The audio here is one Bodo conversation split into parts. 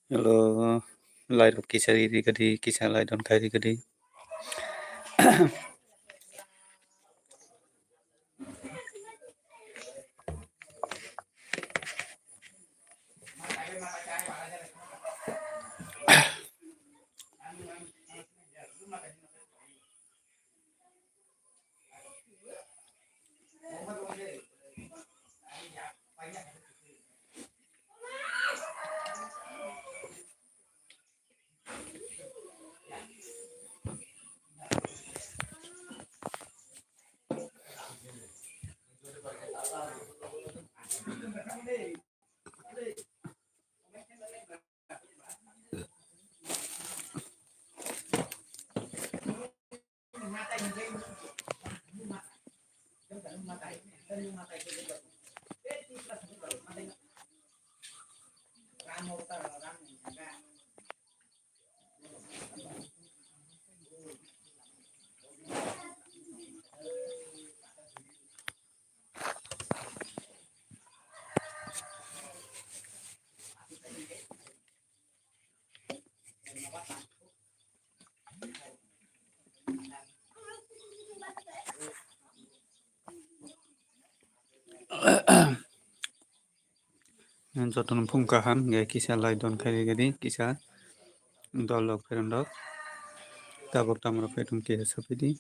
Hello, light of kisah di kadi kisah light on kai di kadi. Joton pungkahan ngai kisah light on kai di kadi kisah dolok perundok tabok tamro petung kisah sapidi.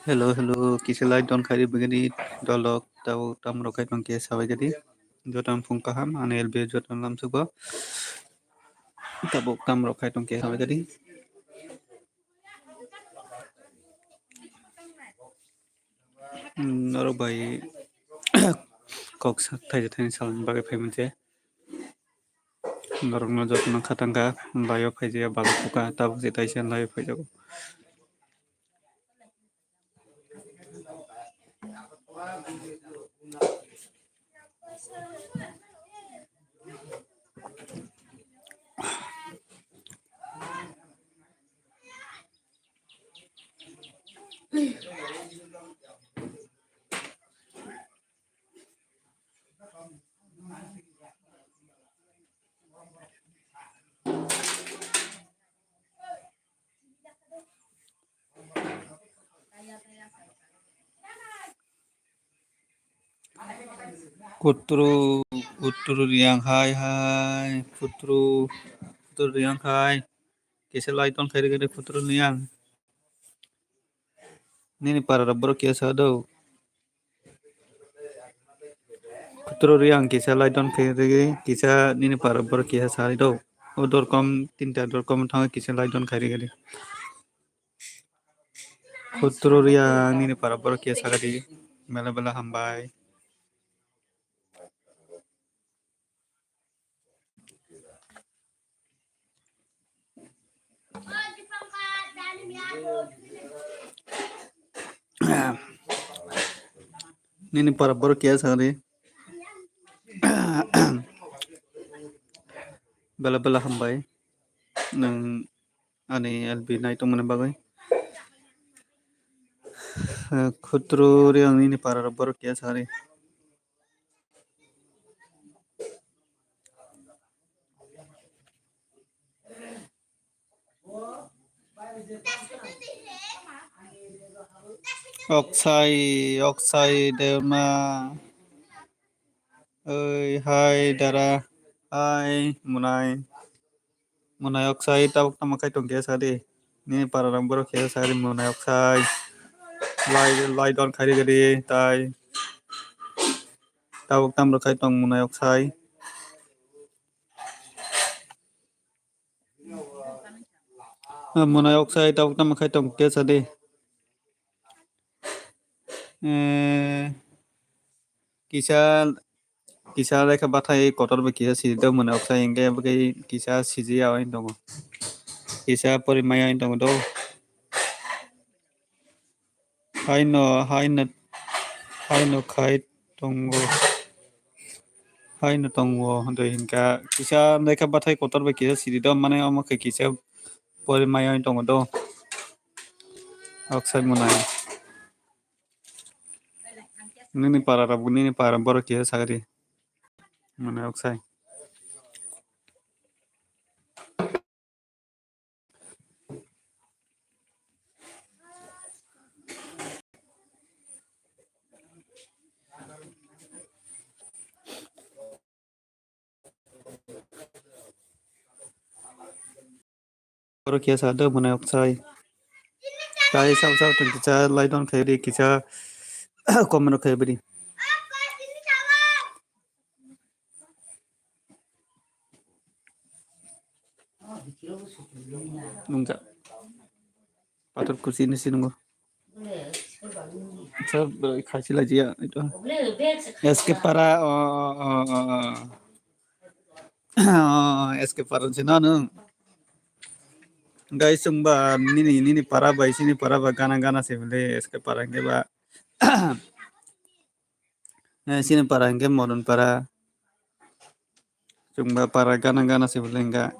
Hello, kisah light on kai di begini dolok tabok tamro kai tong kisah sabai kadi. Joton pungkaham ane LB joton lam suba tabok tamro kai tong kisah sabai kadi. Noro bai kok sak thai thai salan bagai phai munche norok no joton khatangka bayo phai je bagai puka tabok je taisen lai phai jago. Putru Putru riang hai Putru riang hai kisa lai ton khairi gede Putru riang nini para rabbro kisa do Putru riang kisa lai ton khairi gede kisa nini para rabbro kisa sari do o dorkom tinta dorkom thang kisa lai ton khairi gede Putru riang nini para rabbro kisa gede bela bela hambai nini para rabbro kisa gede bela bela hambai nang ani LB nai to mana bagai Putru riang nini para rabbro kisa sari Oksai Derma hai Dara hai Munai Oksai tau tamakai tong kia sari ni para ramboro kia sari Munai Oksai lai don khari gadi tai tau tam rakai tong Munai Oksai Munai Oksai tau tamakai tong kia sari kisah kisah mereka batai kotor be kisah sih itu Munai Oksai yang kayak bagai kisah siji awal itu kisah perimaya itu do hai no kai tonggo hai no tonggo do hingga kisah mereka batai kotor be kisah sih itu mana om ke kisah perimaya itu do Oksai Munai ini para rabu ini para baru kisah sagari Munai Oksai baru kisah ada Munai Oksai tai sao tong kisah lai don khari kisah komano khari beri nungga patur kursi ini sih nunggu सब खासी लजिया itu es que para es que para sinanu guys sumba nini para ba sini para ba gana se bele es que para ke ba sini para ke modon para sumba para gana se bele enggak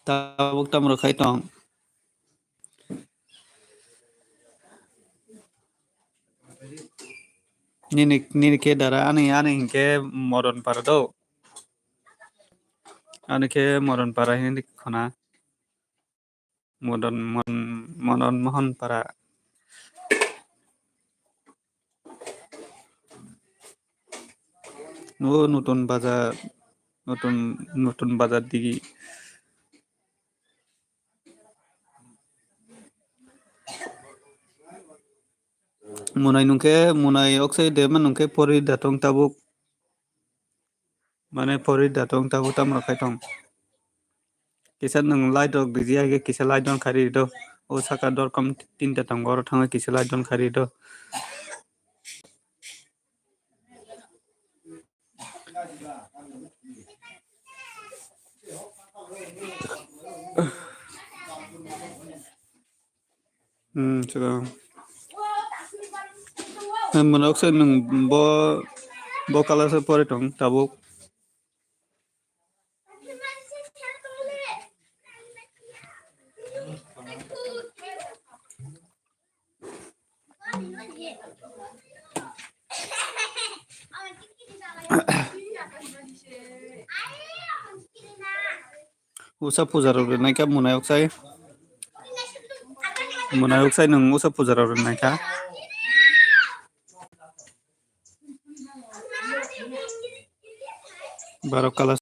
tabuk tam ro khai tong nini ke dara ani ke modon para do ani ke modon para ini khona modon mohon para নতুন বাজার নতুন বাজার দিকে munai oksai dema nungke pori datong tabuk mane pori datong tabuk tam rakai tong kisah nung lai dok biji age kisah lai don khari do Osaka dor kom tinta tong gor thang kisah lai don khari do sekarang munai oksai nung bo kalah se pori tong tabuk usa pujar naik munai oksai Munayok sai nung usap pujar ron naika. Barok kalas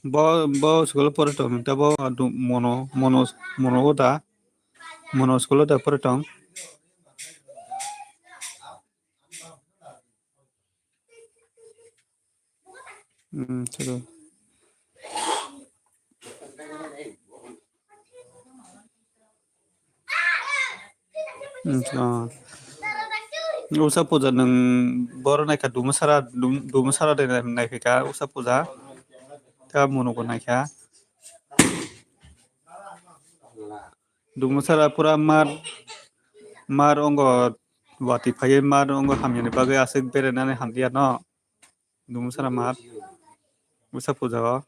bo sekolah pore tong ta bo adu mono uta mono sekolah ta pore tong. Terus. Usap pujar nung bor naika dumasara de naika usap pujar. Ta mono ko naika. Dumasara pura mar ongo wati phaye mar ongo hamyani bagai asik berenane hamdiya no. Dumasara mar usap pujar.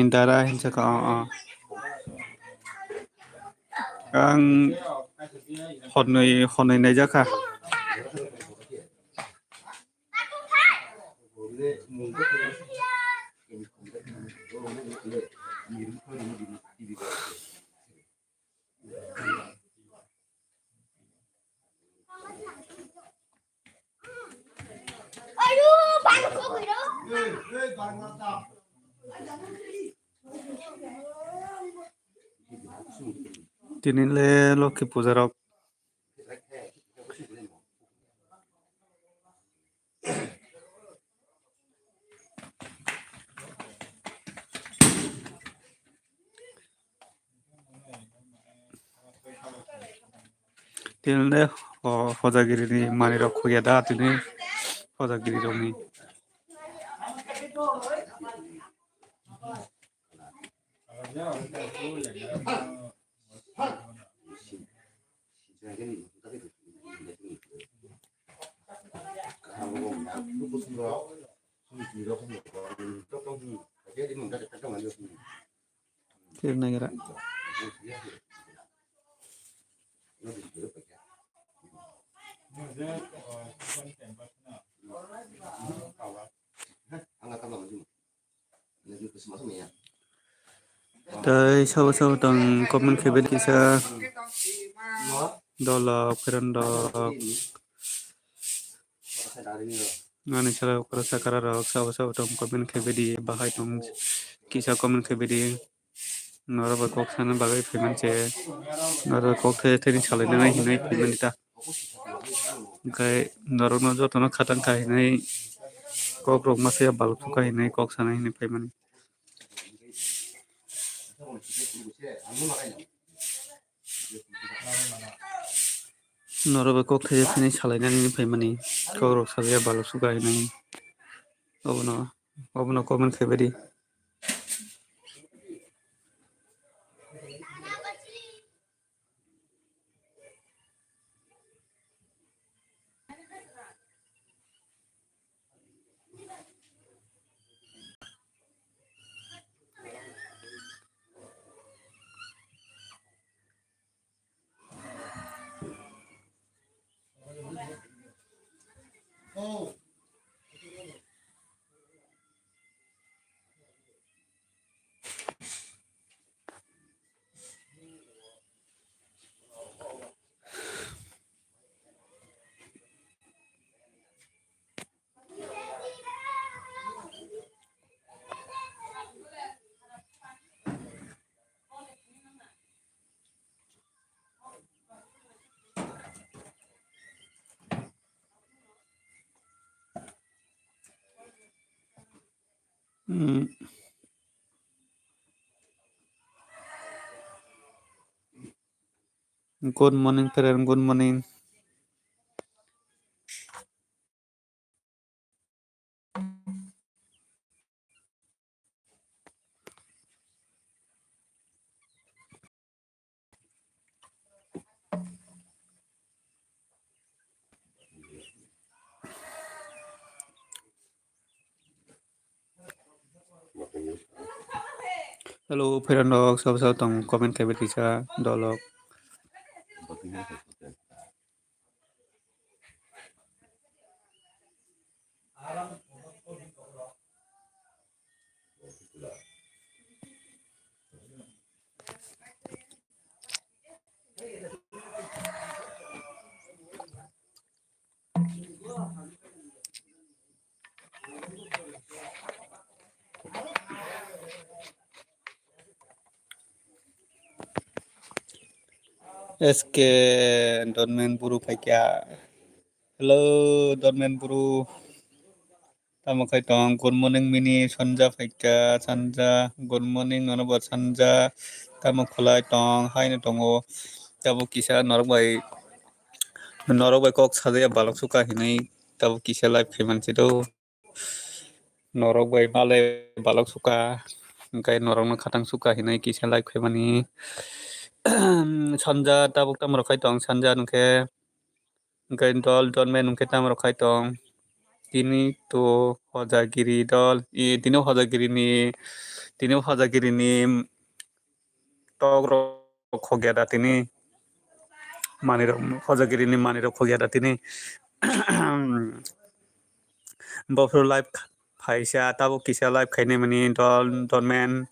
Darah hinsa ka ang honoi naijaka. Tinile Loki pujarok. Tinile hojagiri ni mani rok khoya da tini hojagiri rokni. Kirna gara. Tai sawo tang komen khebet kisa dola peranda ngani sala ukra sakara rok sawo tang komen khebedi bahai tong kisa komen khebedi nora ba kok sana bagai payment che nora kok theni salai nai hinai payment ta kai nora no jotono khatang kai hinai kok rok masaya baluk kai hinai kok sana hinai payment nora ba kok theni salai nai payment kok rok salaya baluk kai hinai obno comment khebedi Good morning, parent. Good morning. Halo, Fernando, sao tong comment kayak bisa dolog. Es que Donmen Buru kaya. Hello, Donmen Buru. Tama kay tong good morning mini sanja faika sanja good morning nono sanja tama khulai tong hai na tongo tabo kisa norok bai kok sadaya balok suka hinai tabo kisa live payment chido norok bai male balok suka kai norok no khatang suka hinai kisa live payment ni sanja tabo tamro kai tong sanja nungke kai dol donmen nungke tamro kai tong Tini to Hojagiri dol tini Hojagiri ni togro khogeda tini maniro Hojagiri ni maniro khogeda tini bofro live phaisa tabo kisa live khaine mani dolmen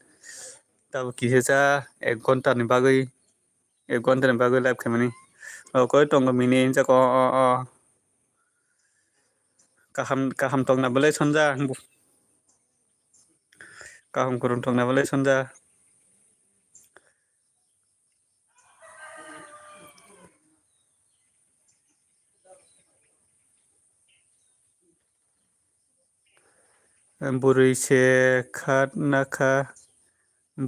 tabo kisa 1 ঘন্টা ni bagui 1 ঘন্টা ni bagui live khaimani koi tongo mini jako kaham tong na bele sonja kaham kurun tong na bele sonja burui se khat nakha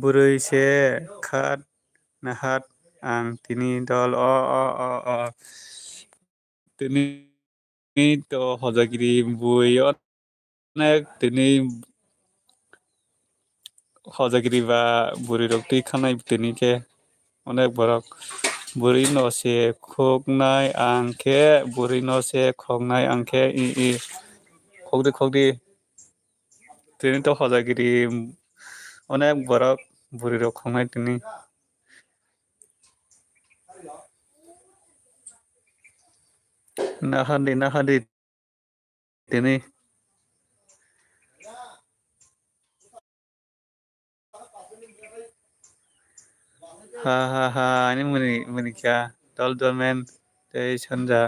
burui se khat nahat ang tini dol tini to Hojagiri buiot nek tini Hojagiri ba buri rok tui khanai tini ke onek borok buri no se khognai angke buri no se khognai angke i khogdi tini to Hojagiri onek borok buri rok khongnai tini nahadi tini ha ini muni kya dol men tei sanja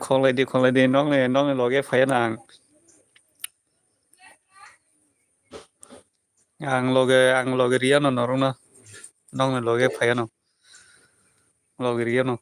khonglai di nong le loge phaya nang ang loge ria no norong na nong le loge phaya no loge ria no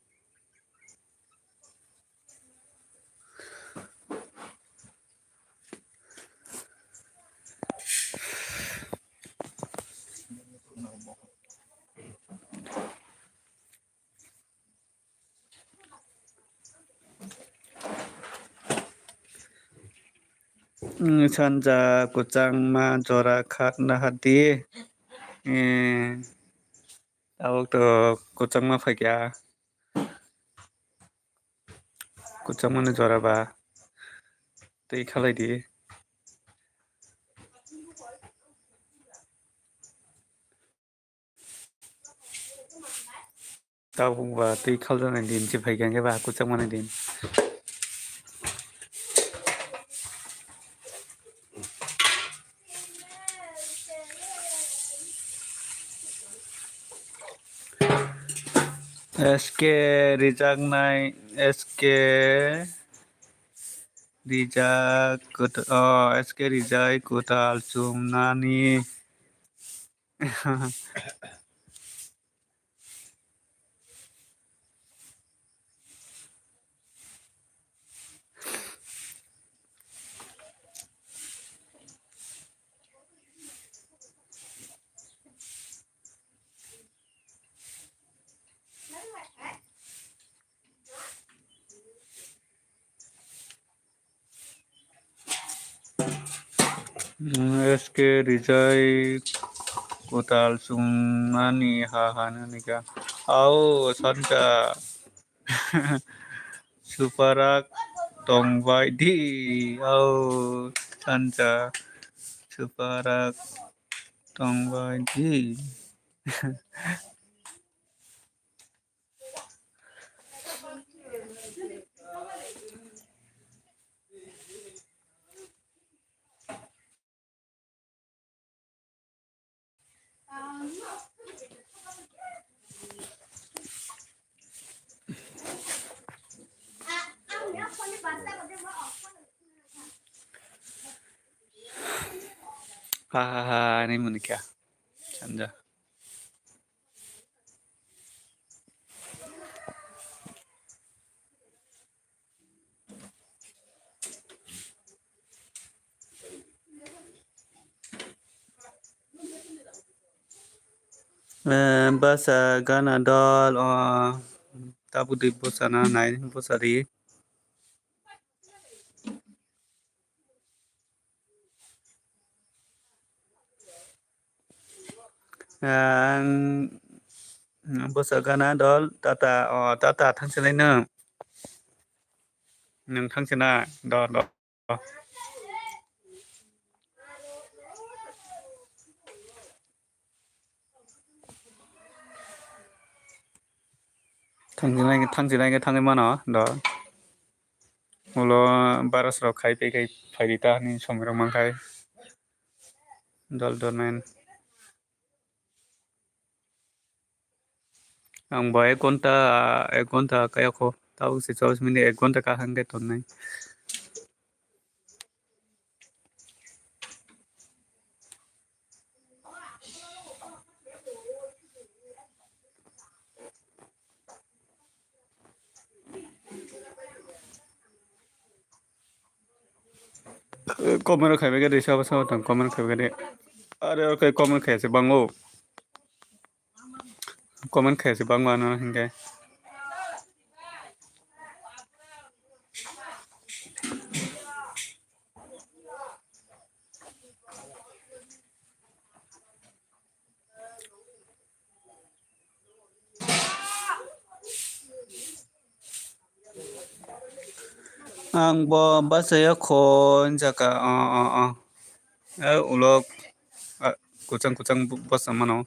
sanja kucang ma jora khat nahadi awak to kucang ma phaya kucang ma jora ba tei khalai di tao không và tei khal jana din chi phai gang ke ba kucang ma din SK Rijak nai SK Rijak SK Rijak Kutal Cumnani SK Rijak Kutal Cumnani hahana nika au sanja Suparak tongbai di sanja separak tongbai di hahaha ini menikah sanja bahasa Ghana dol tabu di busana naik busari bahasa Ghana dol tata थांसैलायनो नों थांसैना द थांसैलायनो थाङै मानो द उलो बारसराव खाय फायरिता नि समराव मांखाय दल दरमेन आं बा 1 घन्टा कायाखौ ताऊ से 24 मिनिट 1 घन्टा का हंगे तो नहीं कमेंट खाइबे गदे सब सब कमेंट खाइबे गदे अरे ओके कमेंट खाइसे बांगो कमेंट खाइसे बांगो ना हिंगे आं बासाया खन जाका उलक कुचंग बस मानो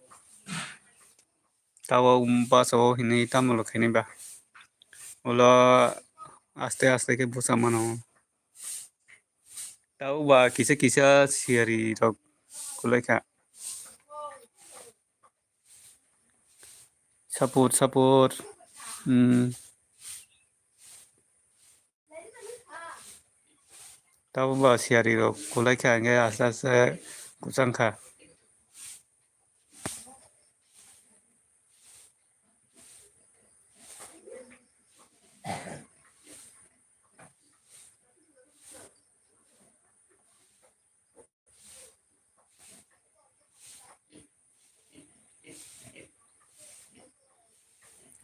ताव बासो हिने तामुल खैने बा उला आस्ते आस्ते के बुसा मानो ताव बा किसे सियारी रक कुलाइखा सपोर्ट ताव बा सियारी रक कुलाइखा आंगे आस्ते आस्ते कुचंखा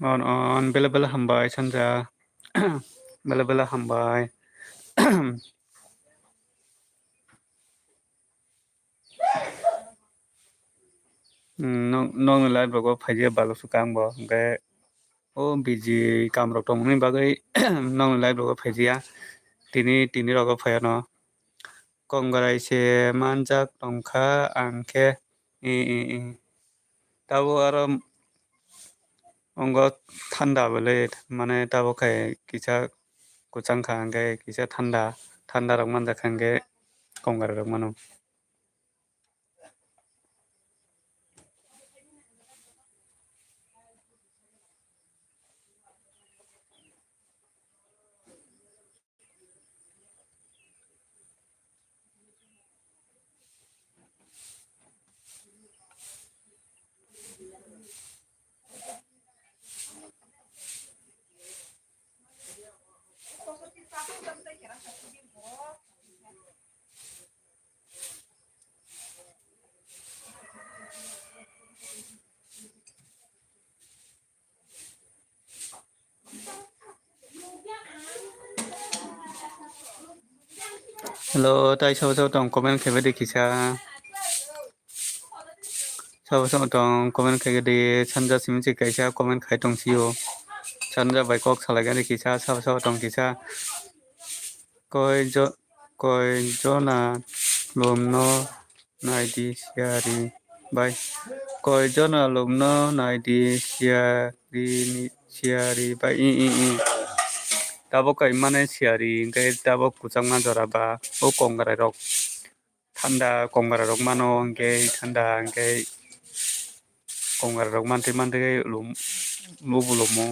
on bela hambai sanja bela hambai nong lai bago phaje balo sukang bo ge o biji kamrok tongni bagai nong lai bago phajiya tini rogo phayano kongrai se manjak tongkha angke i tabo aro ongo thanda bole mane tabo khai kisa kuchangkha angke kisa thanda rok manjak angke kongrai rok mano hello tai sao tong comment khebe de kisa sao tong comment khebe de sanja simche kaisa comment khai tong sio sanja bai kok salai ga de kisa sao tong kisa koi jona lomno naidi siari bai koi jona lomno naidi siari bai i tabo kai mane siari kai tabo kuchangma jora ba o kongrai rok thanda kongrai rok mano kai thanda kai kongrai rok mante lum lubu lomo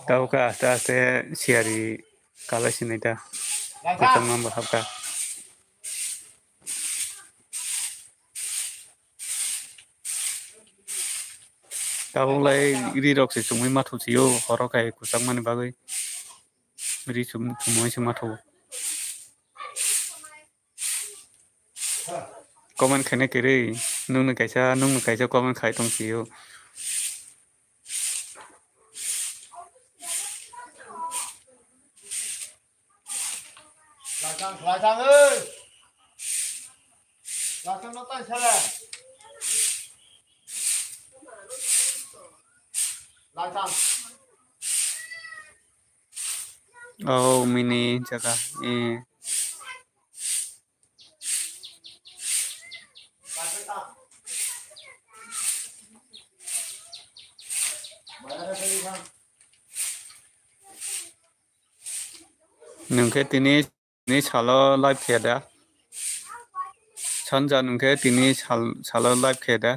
tau ka aste siari kala sinita kuchangma bahapka tau lai ri rok se chungmi mathu chiyo horo kai kuchangma ni bagai ri chumoi se mathu comment khane kere nung kaisa comment khai tong chiyo Lại thằng ơi, lại thằng nó tay sao này, lại thằng, oh mini jaga lại cái thằng, mày ra đây thằng, nung ke tini ni chalo live kheda chanja nung ke tini chalo live kheda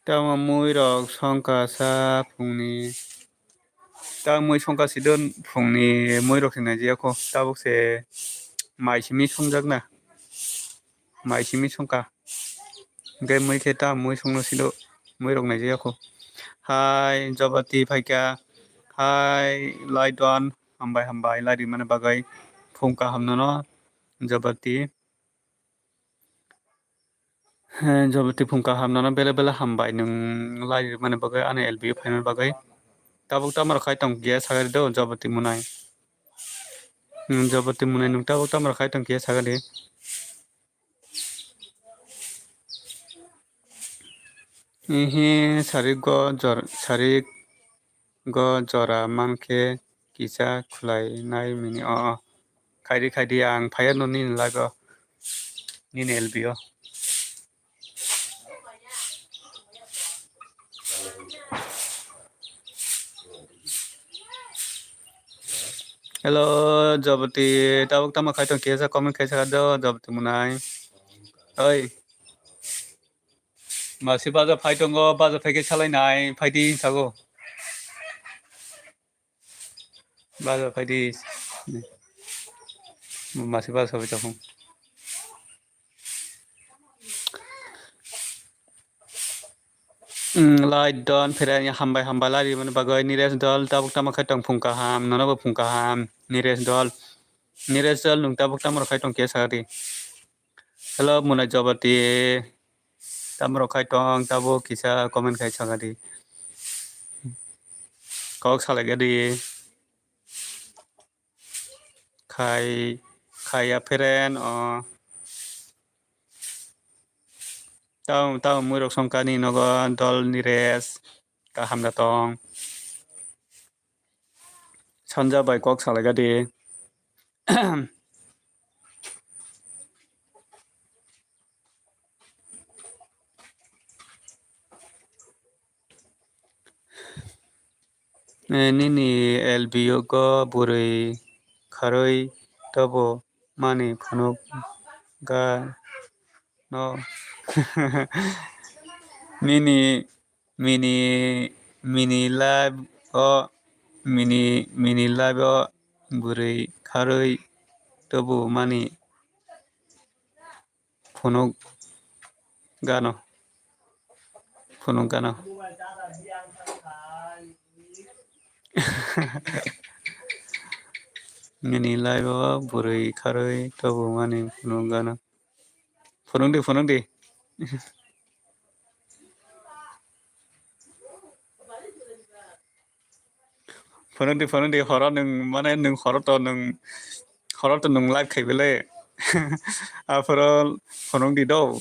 tama mui rok songka sa phungni ta mui songka sidon phungni mui rok sina je ko tabuk se mai simi songjak na mai simi songka ge mui ke ta mui songno sido mui rok na je ko hai jabati phaika hai laidon hambai ladi mane bagai phungka hamno no jabati jabati phungka hamno no bela hambai nung ladi mane bagai ane lb final bagai tabuk tamar khai tong ge sagar do jabati munai jabati munai nung tabuk tamar khai tong ge sagar de ihi sarik go jora manke kisa khulai nai mini khaidi ang phaya no nin lago nin lbo hello jabati tabuk tamar khai tong ge sa comment khai sagar do jabati munai oi masi baza phai tongo baza phai salai nai phai di sago baza phai di masi baza sabai chakung lai don phira hambai lari man bagai nires dol tabuk tamar khai tong phungka ham nono bo phungka ham nires dol nung tabuk tamar khai tong ke sagari hello munai jabati tamar khai tong tabuk kisa comment khai sagari kok salai gadi khai ya pheren tau mui rok songkani nogo dol nires kaham datong sanja bai kok salai gadi nini lbo go burui kharoi tabo mani phunuk ga no mini live mini live burui kharoi tabo mani phunuk gano Mini live burai kharai tabu mani nungana. Phonong di. Phonong di horo nung mana nung horo to nung live khai bele. Aforo phonong di do.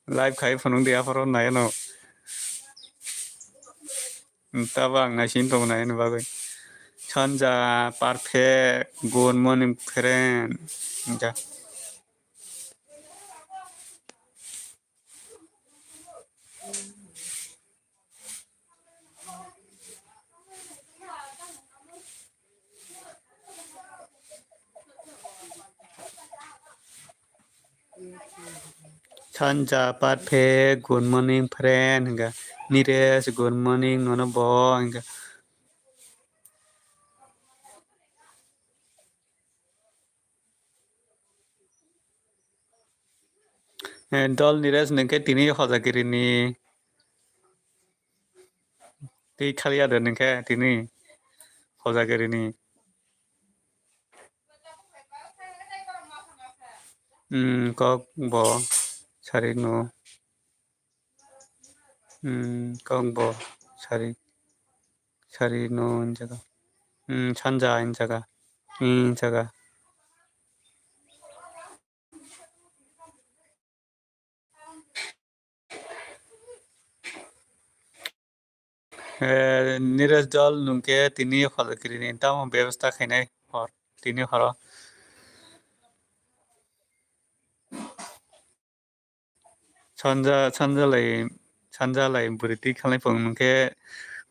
Live khai phonong di aforo nai no. Tabang ngasin tong nai no bagai. Chanja perfect good morning friend. Ja. Chanja perfect good morning friend enggak. Nires good morning nono bo enggak. Dol nires nengke tini hoja kirini. Ti khali ada nengke tini hoja kirini. Kok bo sari no. Kok bo sari no jaga. Chanja jaga. Jaga. Nires dol nungke tini hoja kirini. Tamo ব্যবস্থা খাইনাই hor tini horo. Chanja lai buriti khalai pong nungke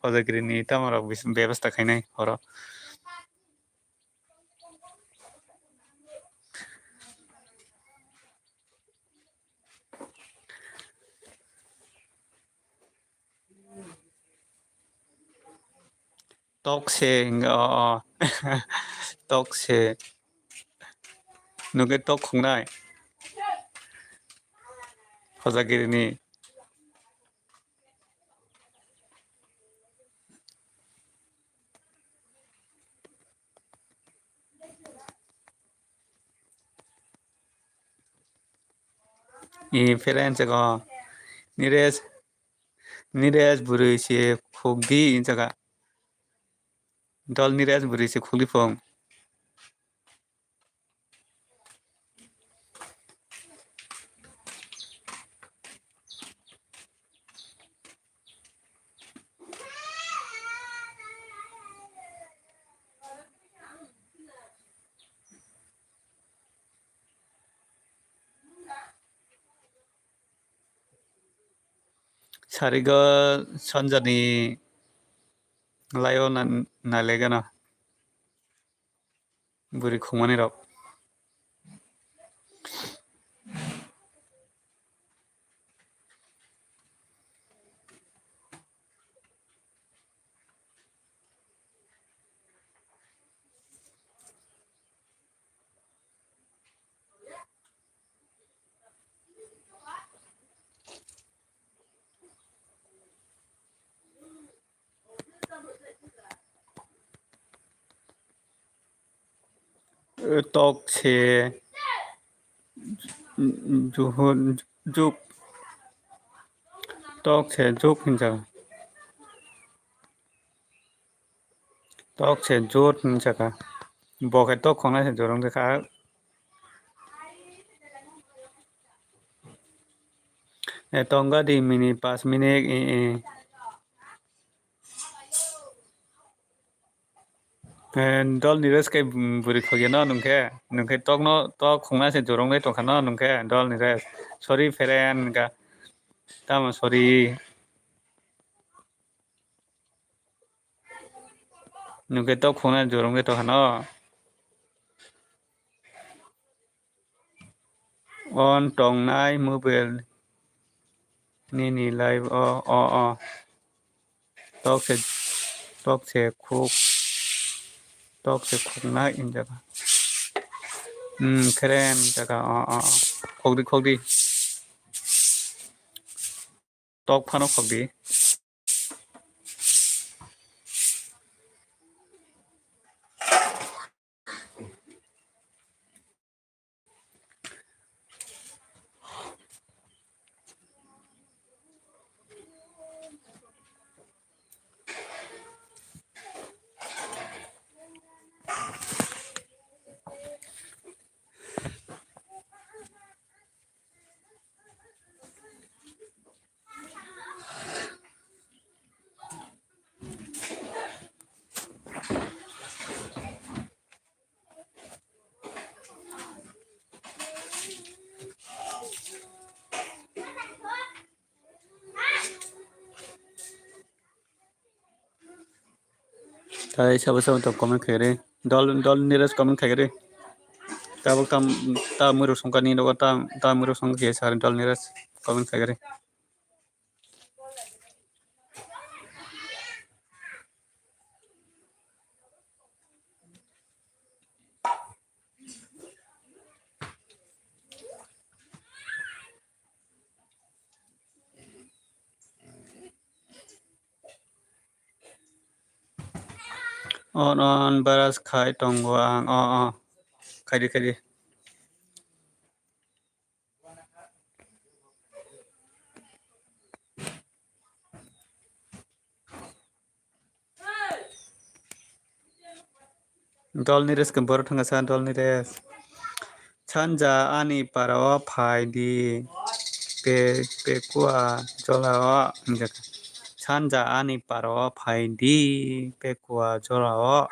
hoja kirini tamaro ব্যবস্থা খাইনাই horo. Tokse tokse nungke tok khungnai hoja kirini. Friend jaga nires buri se khogdi jaga. Dol nires buri se khogdi pong. Sariga sanjani layo na legana buri khumani rok. Tok se juhun juk tok se juk jaga. Tok se jot jaga. Bokai tok khongnai se jorong dekha. Tonga di mini 5 minit dol nires kai buri khogena nungke tok no tok khongnai se jorong le tokana nungke dol nires. Sorry friend ga. Tamo sorry. Nungke tok khongnai jorong le tokana. On tongnai mobile nini live tok se khongnai in jaga. Keren jaga khogdi tok phano khogdi. Tai sabo sabo to comment khaire. Dol nearest comment khaire. Tabuk ta muru songka ni doga ta muru song ke sar dol nearest comment khaire. On baras khai tongo ang khaire. Dol nearest ke bor thanga sa dol nearest. Chanja ani parao phai di pe kwa jolao njaka. Chanja ani parao phai di pe kwa jolao.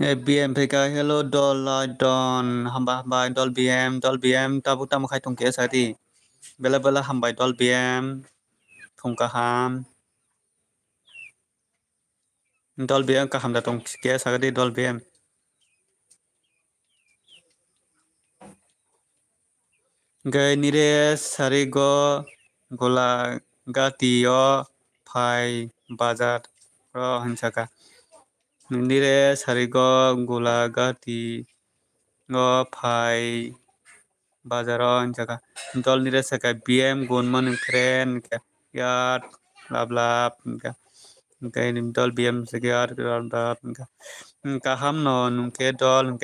BM PK hello dol don hambai dol BM tabu tam khai tong ke sati bela hambai dol BM thongka ham dol BM ka hamda tong ke sagadi dol BM gai nire sarigo gola gatio phai bazar ro hansaka nire sarigo gola gati go phai bazaro hansaka dol nire saka BM gonman kren yat lablap cái dol BM sekiar dal kaham no nungke dol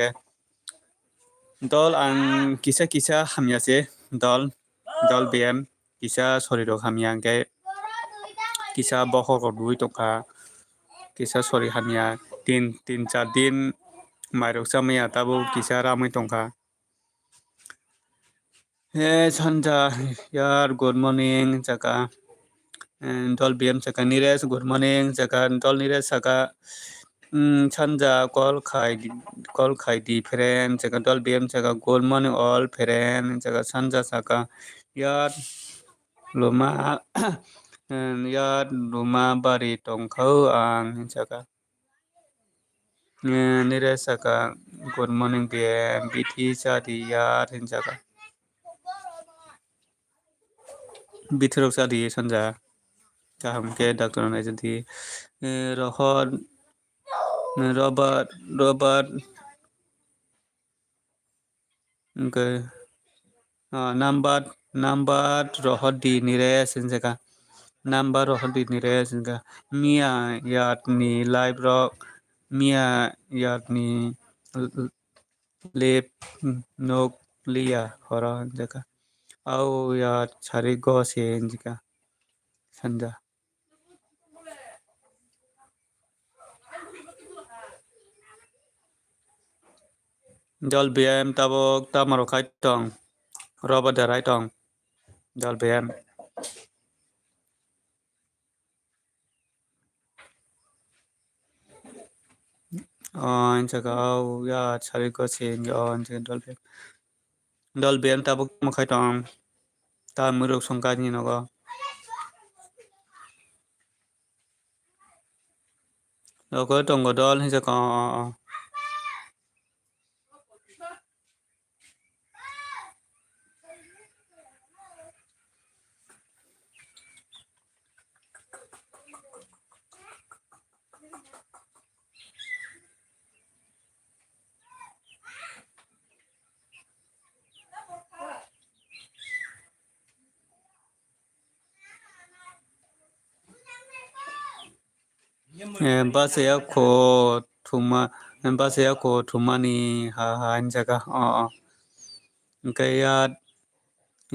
dol ang kisa hamya se dol BM kisa soriro hamya ke kisa boho ko dui toka kisa sori hamya tin 4 din mairok samaya tabu kisa ramai tongka sanja yar good morning jaka dol BM saka nires good morning jaka dol nires saka chanja call khai different jaka dol BM jaka good morning all friend jaka chanja saka yar luma yar luma bari tongkhau ang jaka nire saka good morning BM bithi chadi yar jaka bithirok chadi chanja kaham ke doctor na jadi rohon Robert okay number rohot di nire sinjaka number rohot di nire sinjaka mia yat ni live rock mia yat ni lep nok lia hora jaka au yat chari go sinjaka sanja dol BM tabok tamaro khai tong Robert darai tong dol BM on jaga au ya chari go sin on jaga dol BM tabok mo khai tong ta muruk songka ni nogo logo tongo dol hi jaga basaya ko thuma ni ha jaga kayat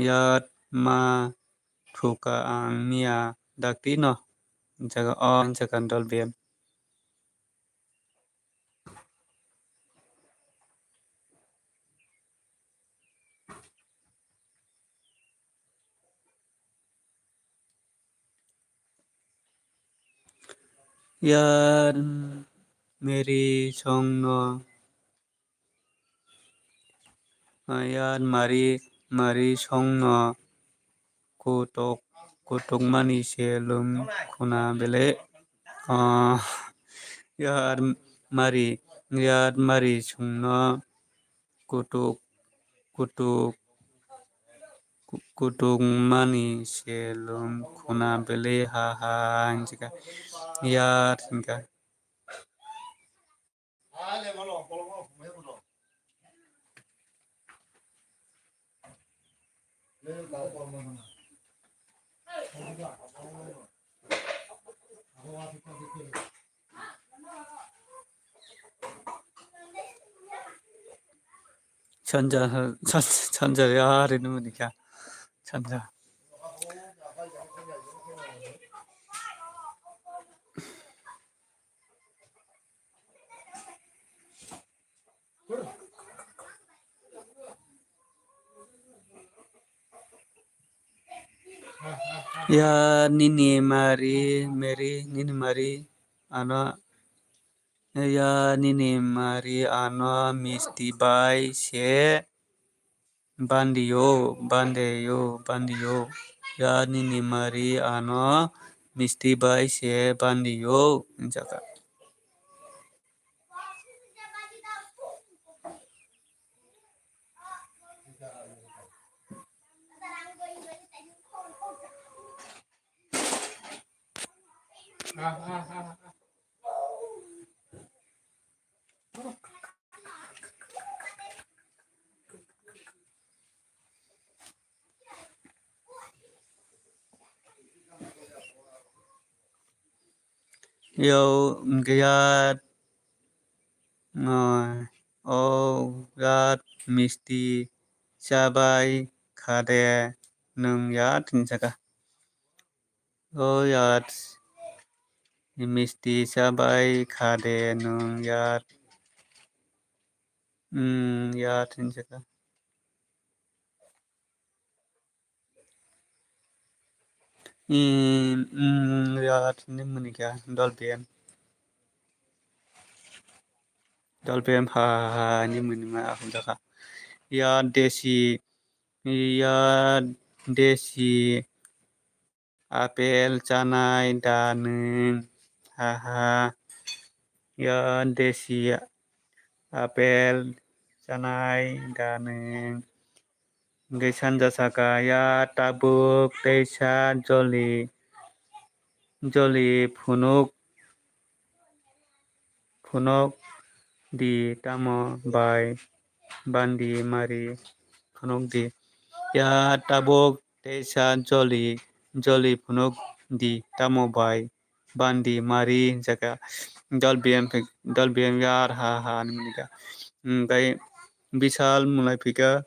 yat ma thuka ang mia dakti no jaga on jagan dol BM yan meri song no yan mari song no kutok mani selum kuna bele yar mari song no kutuk kutuk kutuk mani selum kuna bele ha ha jika yar jika Ale malo, polo malo, may malo. Lepas tahu polo mana. 천자 야르는 거니까 천자 ya nini mari ano ya nini mari ano misti bai se bandiyo ya nini mari ano misti bai se bandiyo jaka yo gayat gat misti sabai khade nung yat jaka yat misti sabai khade nung yat yat jaka yat ni munika dol BM ha ni munima aku jaka ya desi apel canai danung haha ya desi apel canai danung gaisan jasaka ya tabuk teisa joli phunuk di tamo bai bandi mari phunuk di ya tabuk teisa joli phunuk di tamo bai bandi mari jaka dol BM yar ha nika gai bisal mulai pika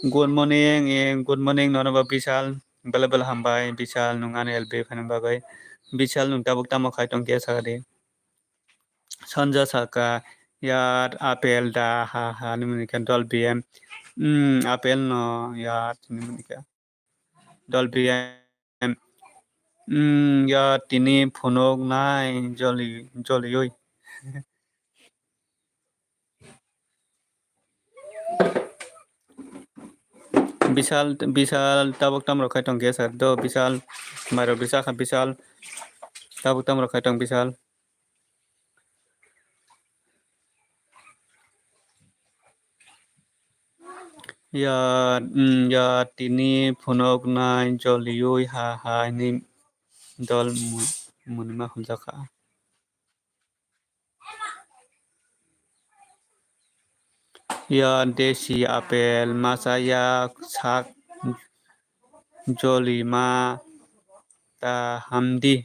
good morning nonaba bisal bela hambai bisal nungan LB phanang bagai bisal nung tabuk tamo khaitong ke sagade sanja saka yar apel da ha nika dol BM apel no yar nika dol BM ya tini phunok nai joli oi bisal tabuk tam rokai tong gesar do bisal maro bisakha bisal tabuk tam rokai tong bisal ya tini phunok nai joli oi ha ni dol munima hunjaka ya desi apel masaya sak joli ma ta hamdi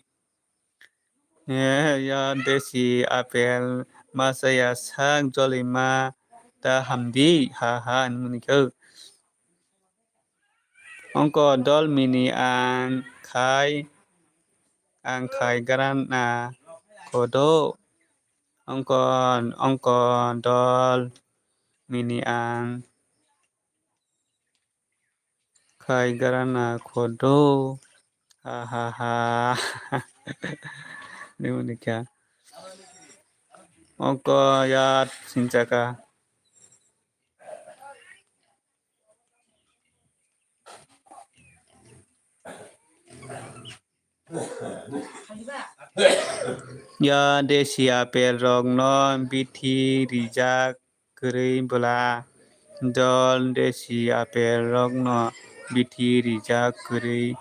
ya desi apel masaya sak joli ma ta hamdi ha ni munika Ongko dol mini ang khai garan na kodo. Ongko dol mini ang khai garan na kodo. Ha. Ini unik ya. Ongko ya sinjaka. Ya desi apel rong no biti rijak geri bola. Dol desi apel rong no biti rijak geri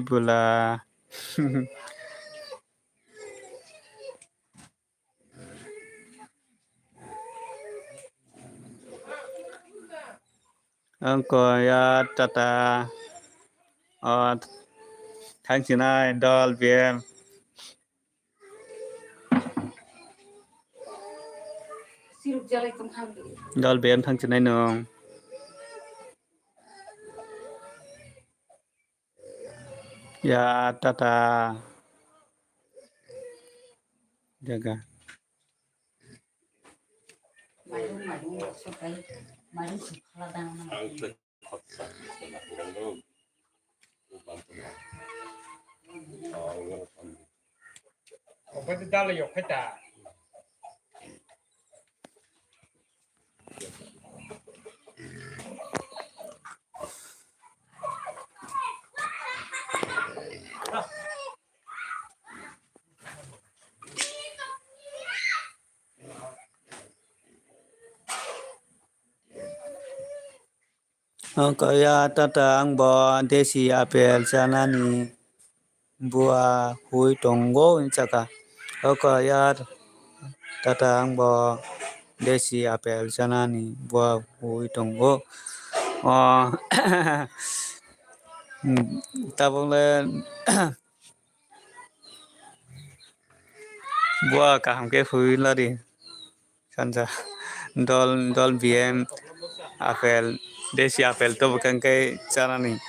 bola. Ongko ya tata tháng chín ai dol VM dol VM tháng chín ai nong ya tata jaga Pwede dala yok kita. Ongko ya tata ang bo desi apel sanani buah hui tonggo insaka. Ongko ya tata ang bo desi apel sanani buah hui tonggo. Tabung lên buah kaham ke hui la di sanja dol VM apel desi apel to bukan ke sanani.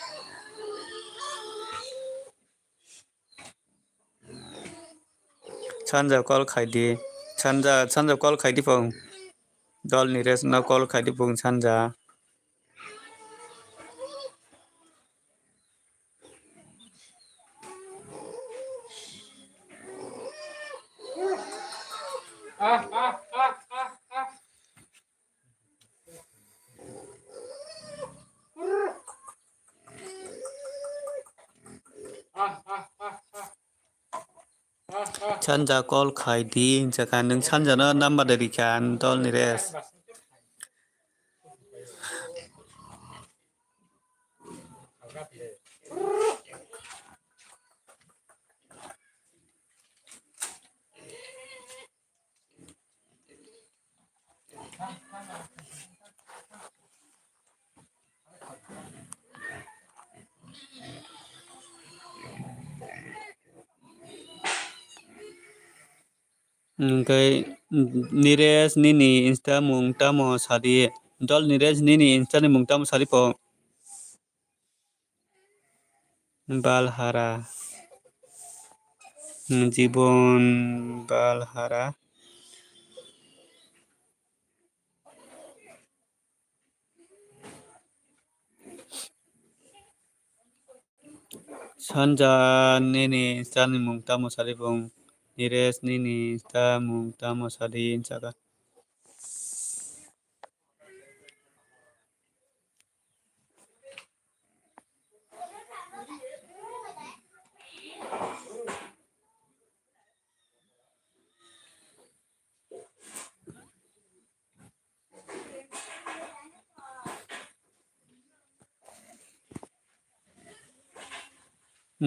Sanja kol khaidi sanja kol khaidi pong dol nires na kol khaidi pong sanja sanja kol khaidi jaka nung sanja no number dari kan dol nires kai nires nini insta mung tamo sadi dol nires nini insta ni mung tamo sadi po balhara Jibon balhara sanja nini insta ni mung tamo sadi pong nires nini insta mung tamo sadi insaka.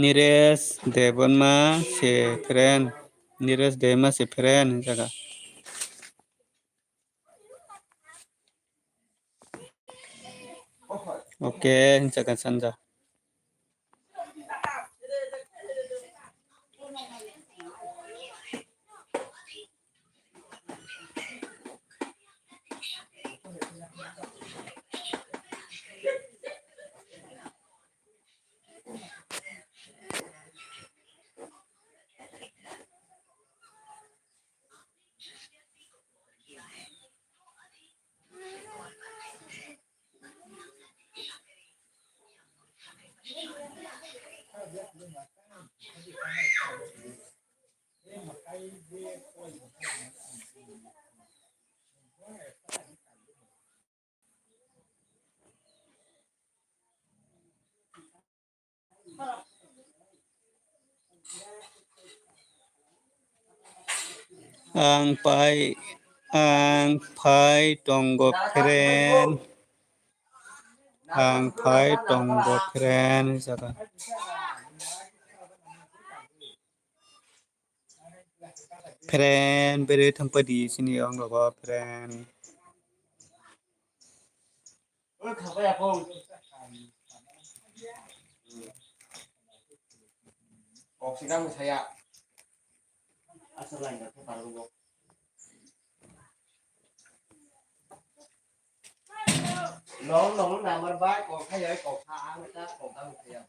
Nires Devanma se friend Nires Devma se friend jaga oke jaga sanja ang pai tonggo pren saka pren bere thampadi sini ang rogo pren Sidang saya asal lain ke baru nó làm bên vai còn thấy vậy còn tha người ta còn tao tiền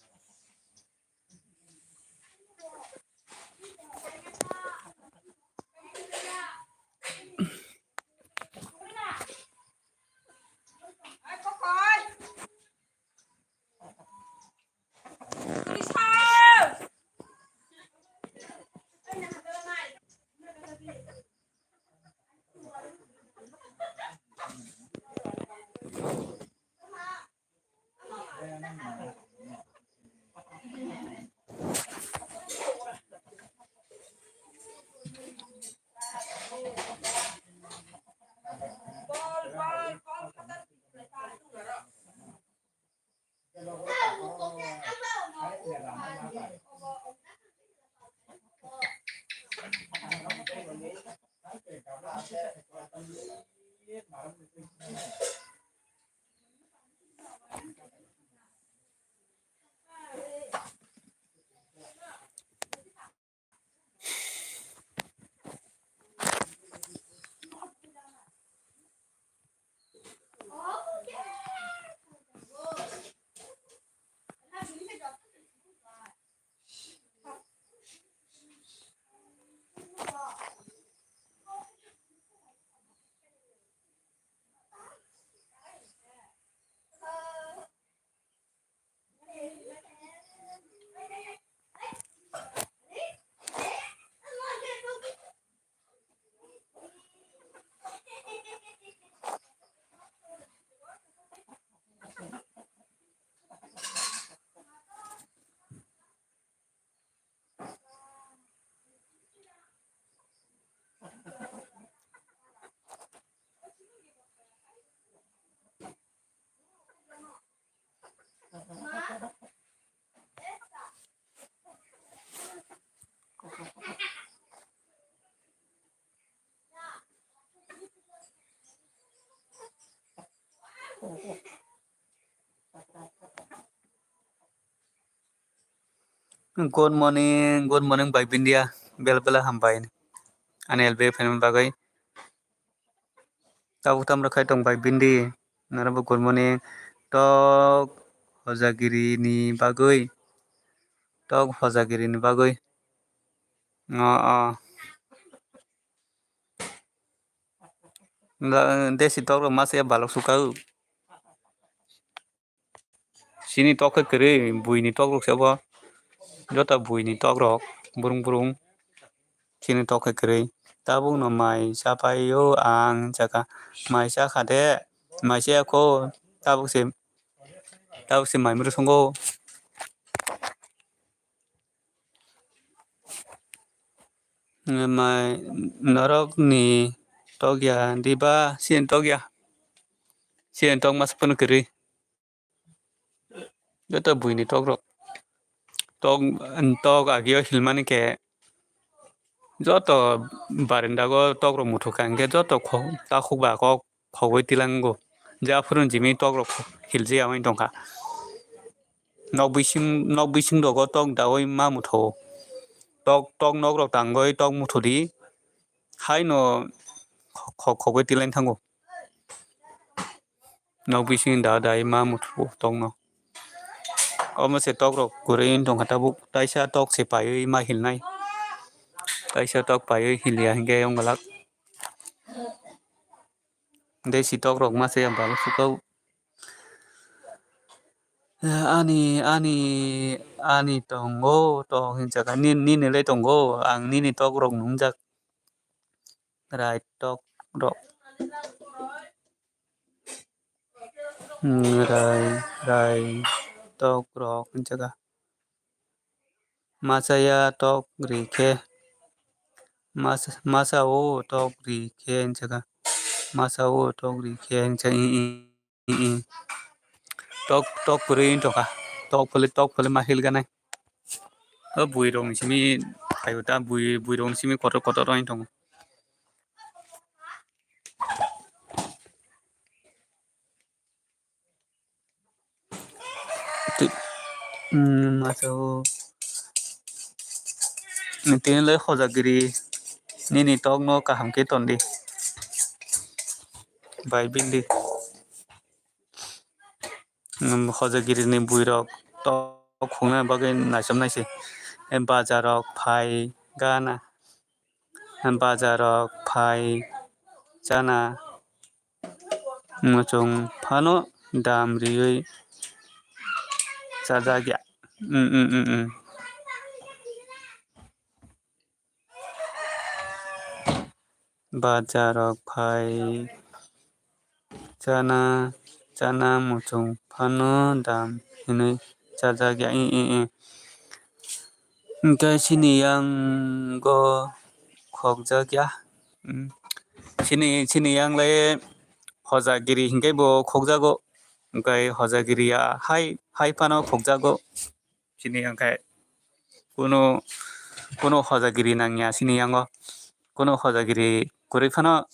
good morning by bindia bel bela hambai anel be fen bagai tau tam rakhai tong by bindi narabo good morning tok hojagiri ni bagoi desi tok ro mas ya balok sukau sini tok ke kere buini tok ro sebo jota buini tok ro burung sini tok ke kere tabung no mai sapai yo ang jaka mai sa khade mai se ko tabuk sim mai mru songo mai norok ni tokya diba sien tok mas pun kere jota buini tok ro tok agio hilmani ke joto barinda go tok ro mutu kange joto ta khugba ko khogoi tilango ja phurun jimi tok ro hilje amai tongka nok bising do go tok da oi ma mutho tok nok ro tangoi tok mutho di hai no khogoi tilang thango nok bising da dai ma mutho tok no oma se tok ro kurein tong kata buk taisa tok se pai ma hilnai taisa tok pai hilia hinge ong galak desi tok ro ma se am bal sukau ani tongo to hinjaka nini le tongo ang nini tok rok nungjak rai tok rok rai tok rok hinjaka masaya tok rike masa o tok rike hinjaka masa o tok rike hinjaka i tok purin toka tok puli mahil ganai bui rong simi kayuta bui rong simi kotor rong tong masa o tin le khojagiri nini tok no kaham ke tondi bai bindi khojagiri ni bui rok tok khungna bagai naisam naisi bazarok phai gana bazarok phai chana mochong phano dam riui chajagya bazarok phai chana mochong phano dam hinui chajagya Engkai sini yang go khokjakya sini yang le hojagiri hingkai bo khokjago engkai hojagiri ya hai pano khokjago sini engkai kuno hojagiri nangya sini yango kuno hojagiri kuri pano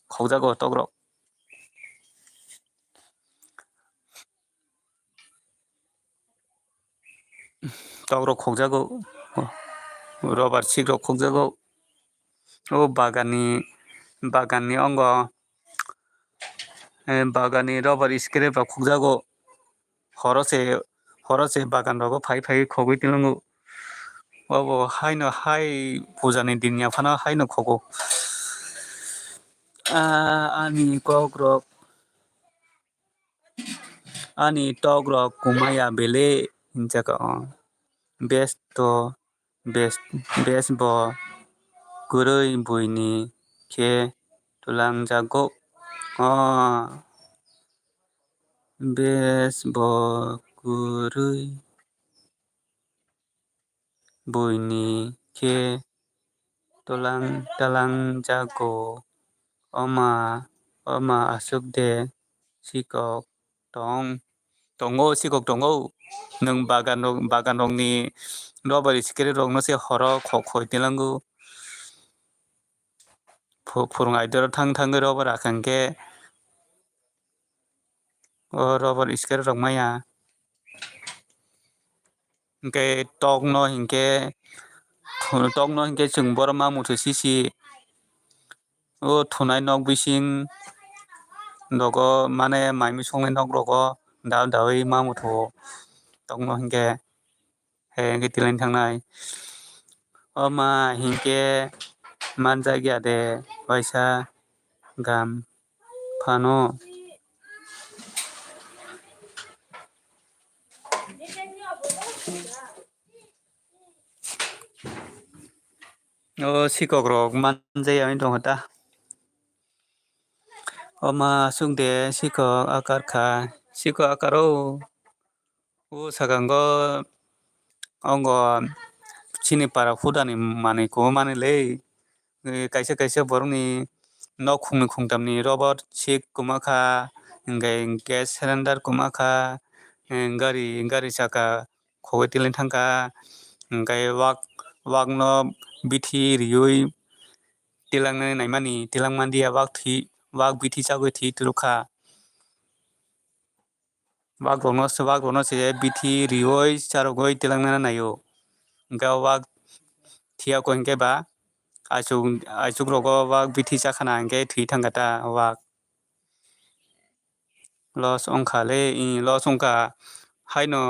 khokjago togrok togrok khokjago robar sikrok khokjago o baganni ongo bagani robar scrape rok khokjago horose bagan rogo phai khogoi tilango obo haino hai pujani dinya phano haino khogo ani kogrok ani togrok kumaya bele hinjaka best bo gurui buini ke tulangjago best bo gurui buini ke talangjago oma asukde sikok tongo sikok tongo nung bagan rong ni robar scrape rok no se horo khoi tilango phurung aidor thang robar akangke robar scrape rok maya hingke tok no hingke chung borma muthi sisi o thunai nok bising nogo mane maimi songnai nok rogo dawi mamutho tongno hingke hengke tilaini thangnai oma hingke manjagya de waisa gam phano sikok rok manjaya tongha ta oma sungde sikok akaro sagango ongo chini para hudani manui ko manile kaisa borokni nok khungtamni robot sik kumakha hingkai gas cylinder kumakha gari saka khogoi tilaini thangkha hingkai wak no bithi riui tilangnai naimani tilangmandia wak bithi chagui thi turukha wak rokno se bithi riui charogoi tilangnai naio hingkai wak thiyako hingke ba achuk rogo wak bithi chakhana hingke thui thangkha ta wak los ongkha haino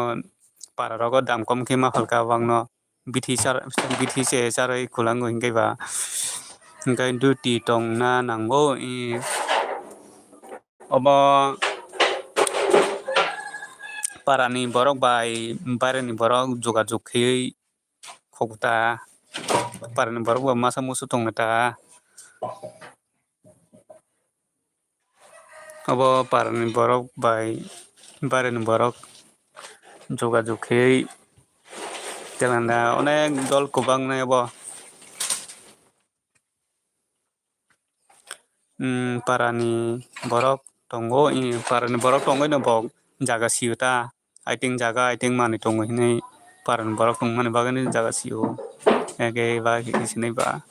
para rogo dam kom khe maphalka wakno bithi se charoi kulango hingke ba hingkai duty tongna nango obo parani borok bai bareni borok jogajuk khayui khobuta parani borok bo masa musu tongta abo parani borok bai bareni borok jogajuk khayui telanda onek dol kubang nai abo parani borok tongo parani borok tongoi no bok jaga siuta aiting jaga aiting mani tongo hinui parani borok tongmani bagui jaga sio ege ba hisinui ba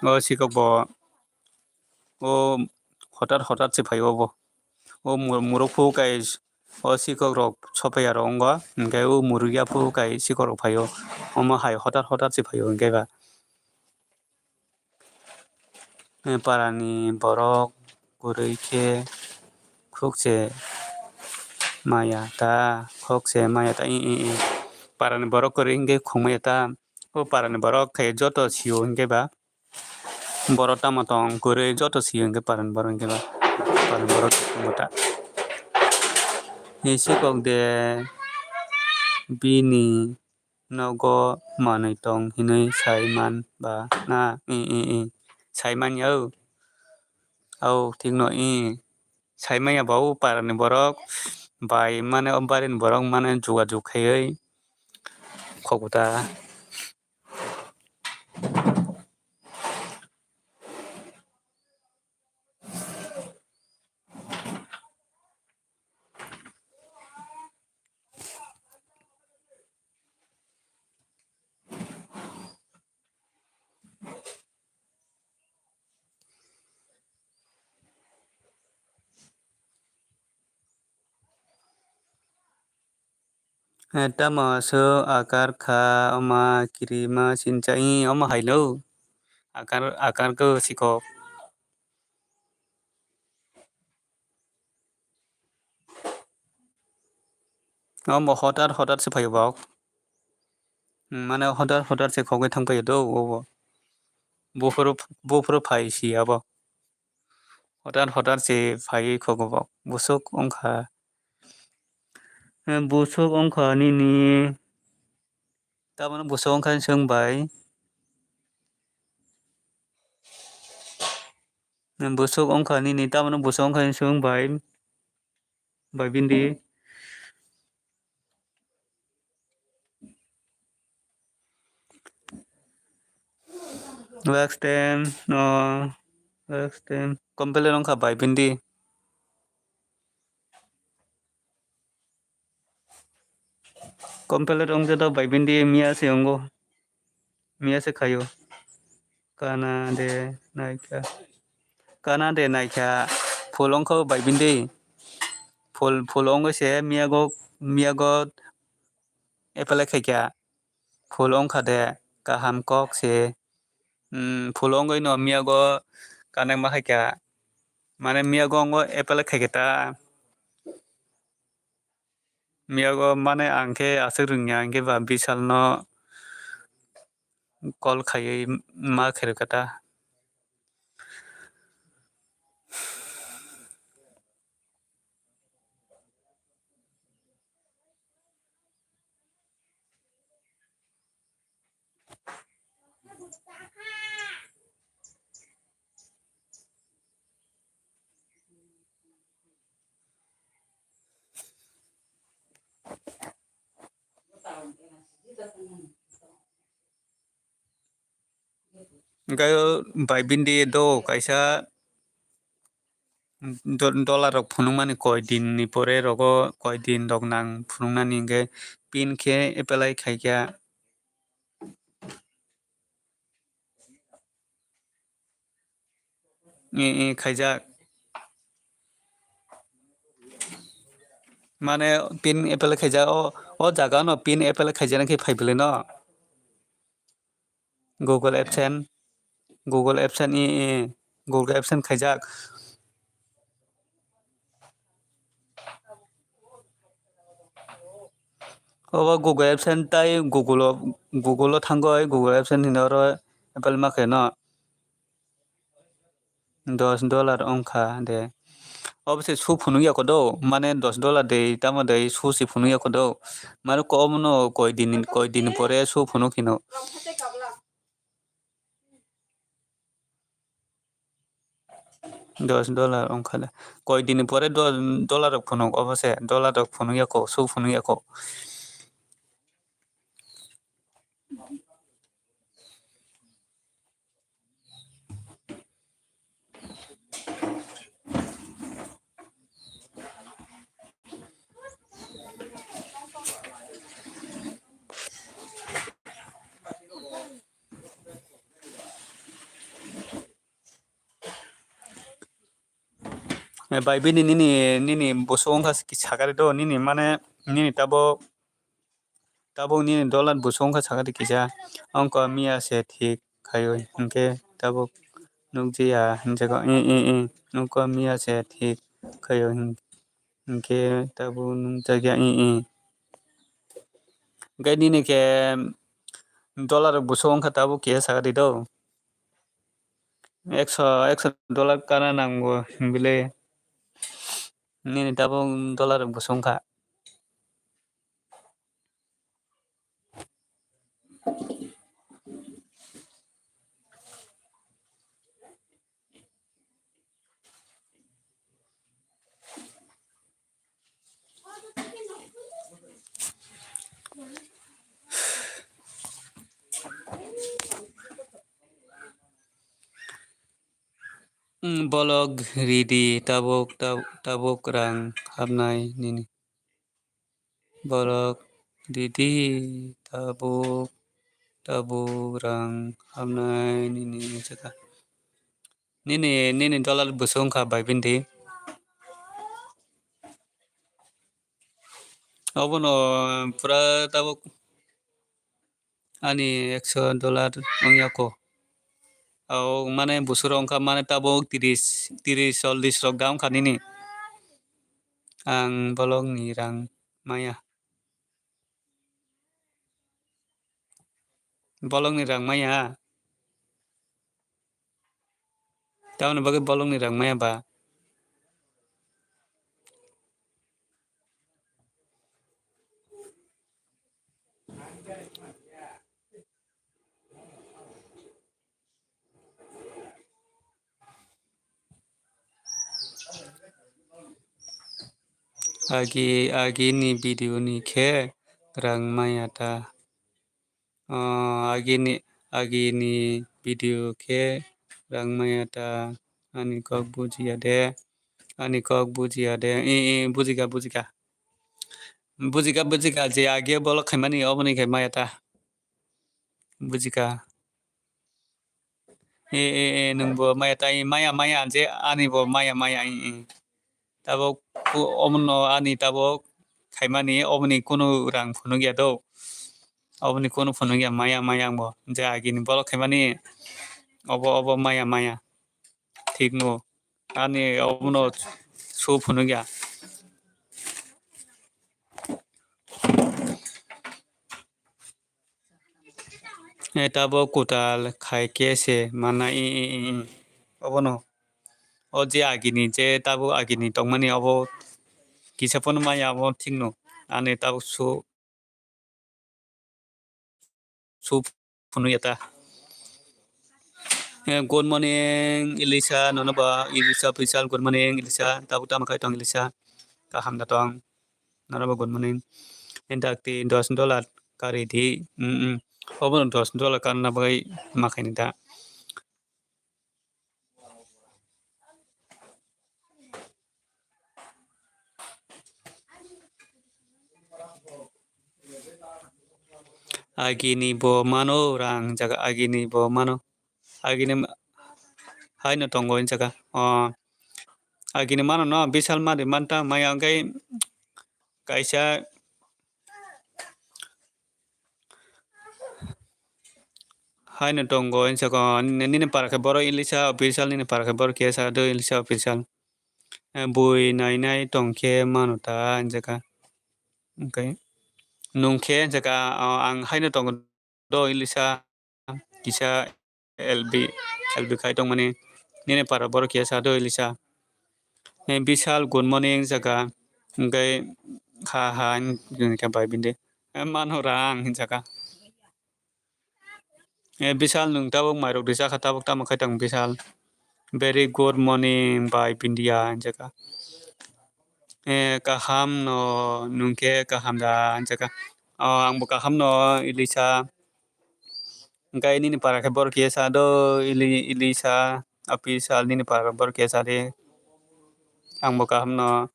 o sikok bo o hotat se phaio bo o muruk phu kai o sikok rok sopai aro ongo hingke o murugya phu kai sikok rok phaio omo hai hotat se phaio hingke ba parani borok kwrui khe khukche maya ta khokche maya ta parani borok kwrui hingke khongmaya ta o parani borok khe joto sio hingke ba borok tamo tong kwrui joto sio hingke parani borok hingke ba parani borok khongmata sikok de bini nogo manui tong hinui saiman ba na saimanya o thik no saimanya bo o parani borok bai mane o bareni borok mane jogajuk khaiui khobuta tamo so akar kha oma kirima sincha oma haino akar ko sikok omo hotat se phaio bok mane hotat se khogoi thangpaio do obo bufuru phai si abo hotat se phai khogo bok busuk ongkha busuk ongkha nini tamoni busuk ongkha ni swngbai busuk ongkha nini tamoni busuk ongkha ni swngbai bai bindi wax stem kompeler ongkha bai bindi kompeler ongja bai bindi mia se ongo mia se khaio kana de naikha phul ongkha bai bindi phul ongoi se miago epalai khaikya phul ongkha de kaham kok se phul ongoi no miago kanak ma khaikya mane miago ongo epalai khaiketa miago mane angkhe aswk rwngya hingke ba bishal no call khaiui ma khairoketa hingke bai bindi do kaisa dollar rok phunukmani koi din ni pore rogo koi din rok nang phunuknani hingke pin khe apply khaikya khaijak mane pin apply khaijak o jaga no pin apply khaijak khe phaibole no Google AdSense khaijak Google Absent tai Google thangoi Google Absent hinoro Apple make no $10 ongkha de. Obviously su phunu ya kodo mane $10 de tamo de su si phunu ya kodo maru ko no koi din pore su phunu kino $10 ongkha de koi din pore $10 phunu obviously $10 phunu ya ko su phunu ya ko bai bini nini bosu ongkha sagari do nini mane nini tabo nini dollar bosu ongkha sagari kisa ongko mia se thik khayo hingke tabo nukjiya hinjago nungko mia se thik khayo hingke tabo nungjaga gai nini ke dollar bosu ongkha tabo kia sagari do 100 kana nango bile nini tabo dollar bosu ongkha bolog ridi tabok rang habnai nini bolog ridi tabok rang habnai nini jaga nini dollar bosu ongkha bai bindi obono pura tabok ani $100 ongyako mane busur ongkha mane tabok 30-40 rok daam kha nini ang bolog ni rang maya bolong ni rang maya taune bagai bolong ni rang maya ba agi ni video ni khe rang maya ta agi ni video khe rang maya ta ani kok bujiya de bujika je agi bolok khaimani oboni khai maya ta bujika nungbo maya ta maya je ani bo maya tabo omno ani tabo khaimani oboni kono rang phunu gya do oboni kono phunu gya maya bo je agi ni bolok khaimani obo maya thik no ani obno su phunu gya tabo kotal khai kese mana obono o je agini je tabo agini tongmani obo kisapon maya abo thik no ani tabo su phunu yata good morning Elisa nonoba Elisa Pisal good morning Elisa tabo tamakai tong Elisa kaham datong nonoba good morning endakti $10 kari di obono $10 karna bagai makai nita agini bo mano rang jaga agini bo mano agini hai no tongo jaga agini mano no bisal mari manta maya gai kaisa hai no tongo jaga nini para ke boro Elisa official nini para ke boro kiasa do Elisa official bui nai tongke mano ta jaga okay nungke jaga ang haino tong do ilisa kisa LB kai tong mani nini para bor kesa do ilisa bisal good morning jaga ngai ha ka bai binde man horang jaga bisal nung tabok mairok desa khatabok tam khai tang bisal very good morning by India jaga kaham no nungke kaham da jaga ang bu kaham no ilisa ngai nini para ke bor kesa do ilisa apisal nini para bor kesa de ang bu kaham no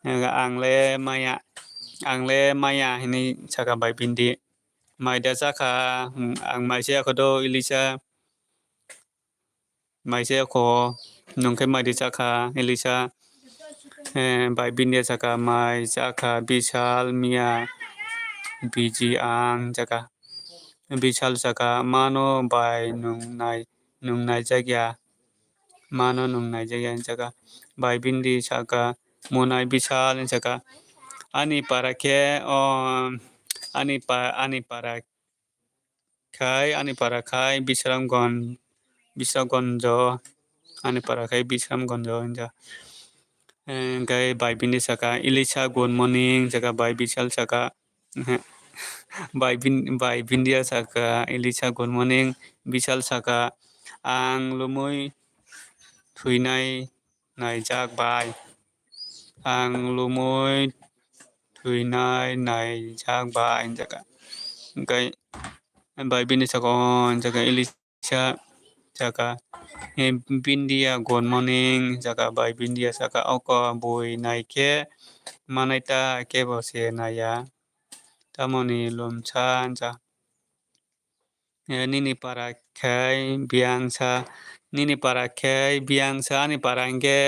angle maya ini jaga by bindi mai da jaka ang mai se ko do ilisa mai se ko nungke mai de jaka ilisa by bindi jaka mai jaka bisal mia biji ang jaka bisal jaka mano by nung nai jagya mano nung nai jagya jaka by bindi jaka monai bisal jaka ani para ke ani para kai bisram gonjo ani para kai bisram gonjo ja gai by bindi jaka ilisa good morning jaka by bisal jaka by bindia jaka ilisa good morning bisal jaka ang lumui thuinai nai jak bai ang lumui thuinai nai jak bai jaka gai by bindi jaka jaka ilisa jaka bindia good morning jaka by bindia jaka oko bui nai ke manaita ke bose naya tamoni lomcha ja nini para kai biangsa nini para kai biangsa ani parangge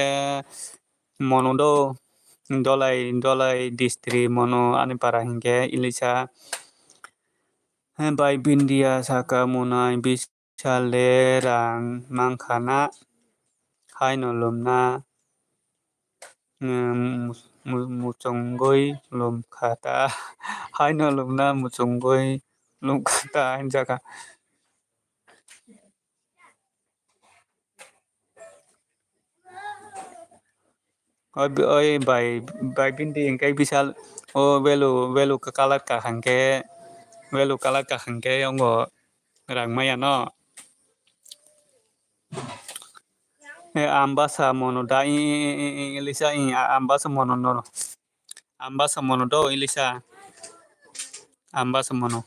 monodo dolai distri mono ani parangge ilisa by bindia saka monai bisale rang mangkhana haino lomna muchonggoi lomkhata haino lomna muchonggoi lomkhata jaga oi by bindi engkai bisal velu kakalat ka hangke ongo rang maya no ambasa mono da ilisa ambasa mono do ilisa ambasa mono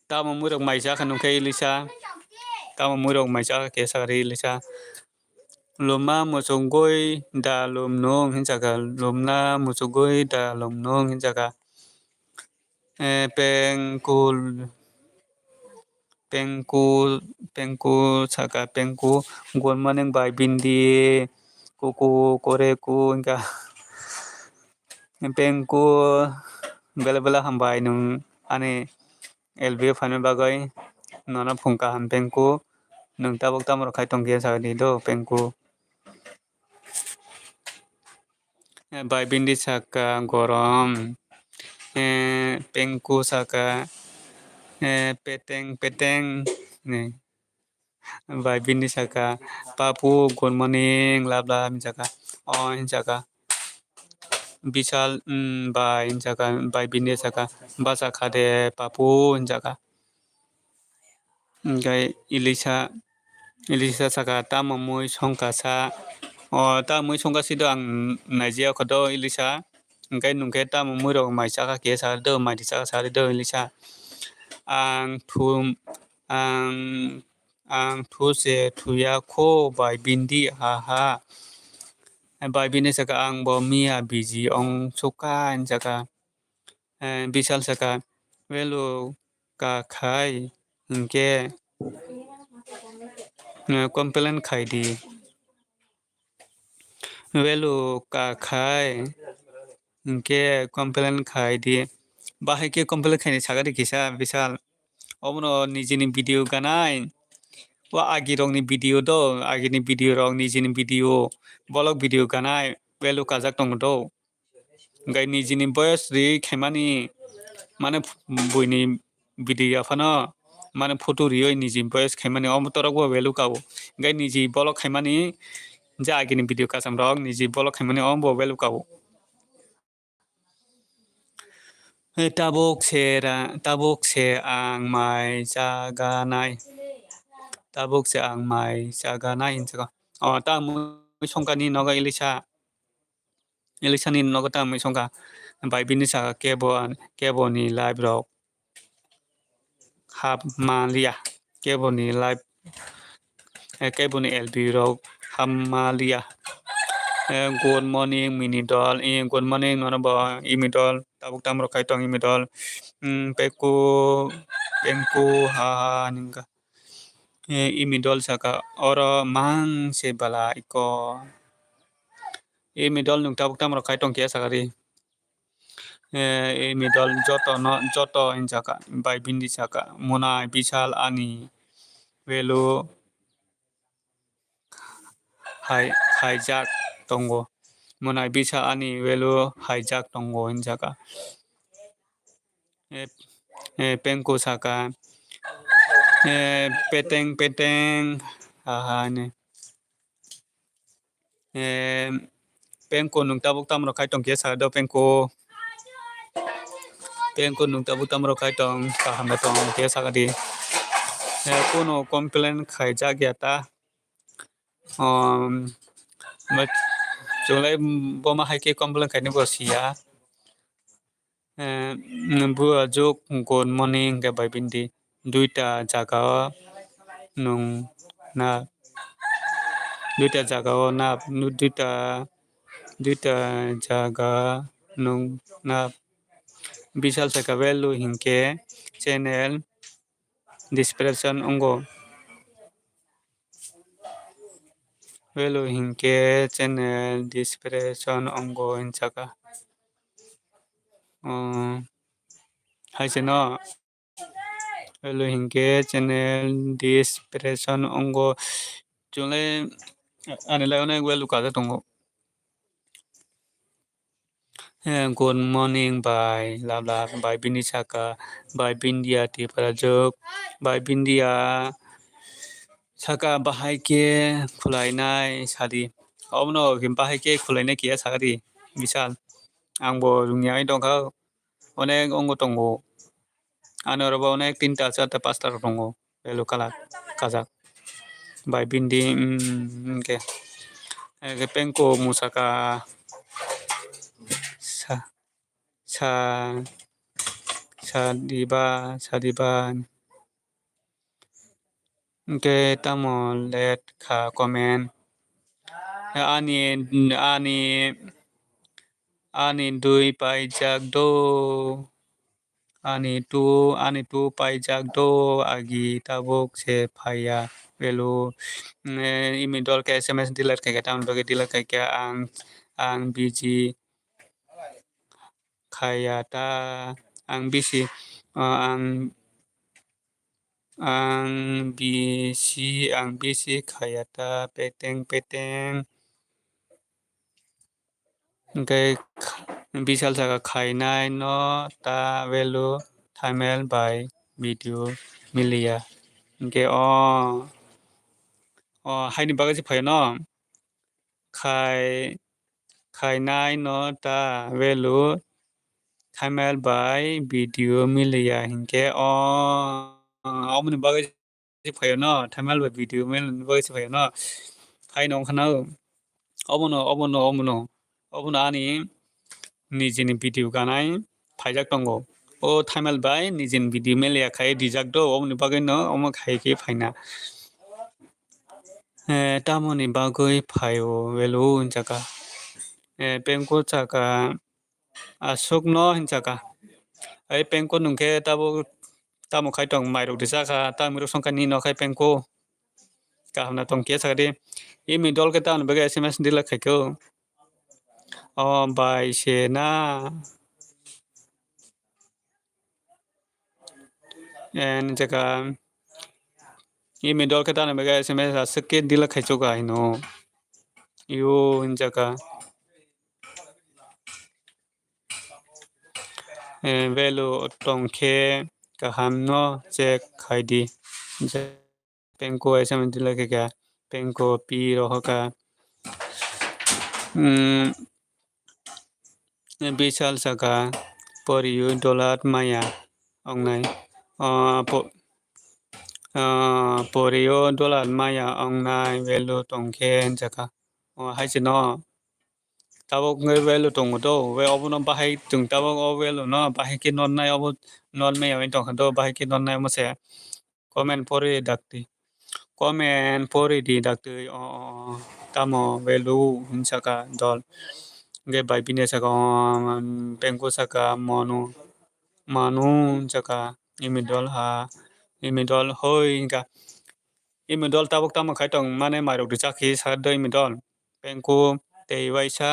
tamo murok maisa kanu ke ilisa tamo murok maisa ke sari ilisa loma mochonggoi da lomnong hinjaga lomna mochonggoi da lomnong hinjaga pengku saka pengku good morning by bindi kuku koreku hingga pengku bela hambai nung ane LB fanu bagai nona phungka ham pengku nung tabok tamro khai tongke sagni do pengku by bindi saka gorom pengku saka peteng nih by bindi saka papu good morning labla jaka jaka bisal by bindi saka basa khade papu jaka gai ilisa saka tamamui songkasa tamui songkasi do ang naijia khodo ilisa gai nungke tamamui rok mai saka ke sa do mai saka sa do ilisa ang thu se thuya kho by bindi ha by bindi saka ang bo mia biji ong suka jaka bisal saka velu ka khai hingke complain khai di velu ka khai hingke complain khai di bahai ke complain khai ni sagari kisa bisal omono nijini video ganai wa agi rong ni video do agi ni video rong nijini video bolok video ganai value kajak tong do gai nijini boyos ri khaimani mane buini video afano mane photo rioi niji boyos khaimani omotorok bo value kao gai niji bolok khaimani ja agini video kasam rok niji bolok khaimani ombo value kao tabuk se ang mai jaganai hinjago ta mui songkani nogo Elisa ni nogo ta mui songka bai bini saka kebo ni live rok hap malia kebo ni live kebo ni LB rok hap malia good morning minidol good morning nono imidol tabuk tam rok kai tong imidol penku ha ninga imidol saka oro mang se bala iko imidol nung tabuk tam rok kai tong kia sakari imidol joto injaka bai bindi saka munai bishal ani velu hijack tongo munai bishal ani velu hijack tongo injaka penku saka peteng ne penku nung tabuk tam rok kai tong kia sakado penku nung tabuk tam rok kai tong kaham tong kia sakadi kuno complain hijack yata Julai boma hai ke complain kai ni bosia bua juk good morning ke bai bindi duita jaga nung na duita jaga nung na bisal saka value hingke channel description ongo value hingke channel description ongo injaka hai seno value hingke channel description ongo Julai anilai onek value kaja tongo good morning by labla by bini saka by bindia ti prajuk by bindia saka bahai ke khulainai sadi omno bahai ke khulainai kia sakari misal angbo rungyai dongkha onek ongo tongo anorobo onek 3ta 4ta 5ta tongo value kala kajak by bindi ke penko musaka sadiban ke tamo let kha comment ani dui pai jak do ani tu pai jak do agi tabuk se phaya velu imidol ke SMS dilat ke tam bagi dilat ke ang biji khayata ang bisi ang bisi khayata peteng kai bisal saka khainai no ta velu thamel by video milia ke haini bagai phayo no khainai no ta velu thamel by video milia hingke omni bagai phayo no thamel by video milia bagai phayo no hai nong khana obono ani nijini video ganai phaijak tongo thamel by nijini video milia khai dijak do omni bagai no omo khai ke phaina tamoni bagai phayo velu injaka penko chaka asuk no hinjaka ai penko nungke tamo khai tong mairok dijaka tamiro songkani no khai penko kahna tong kia sakade imi dol ke tan bega SMS dila khai ko by sena en jaka imi dol ke tan bega SMS asuk ke dila khai choga ino yo hinjaka value tongkhe kaham no check khaidi je penko SMN dilake ka penko pi rohoka bisal saka poriu dolat maya ongnai porio dolat maya ongnai value tongkhe jaka haise no tabok ngai value tongo do we obono bahai tung tabok o value no bahai ke non nai obo non maya wen tong do bahai ke non nai mo se comment pori dakti comment pori di dakti tamo value hinsaka dol nge bai bine saka penko saka manu saka imidol ha imidol hoi inka imidol tabok tamo khai tong mane marok de chakhi sa do imidol penko tei waisa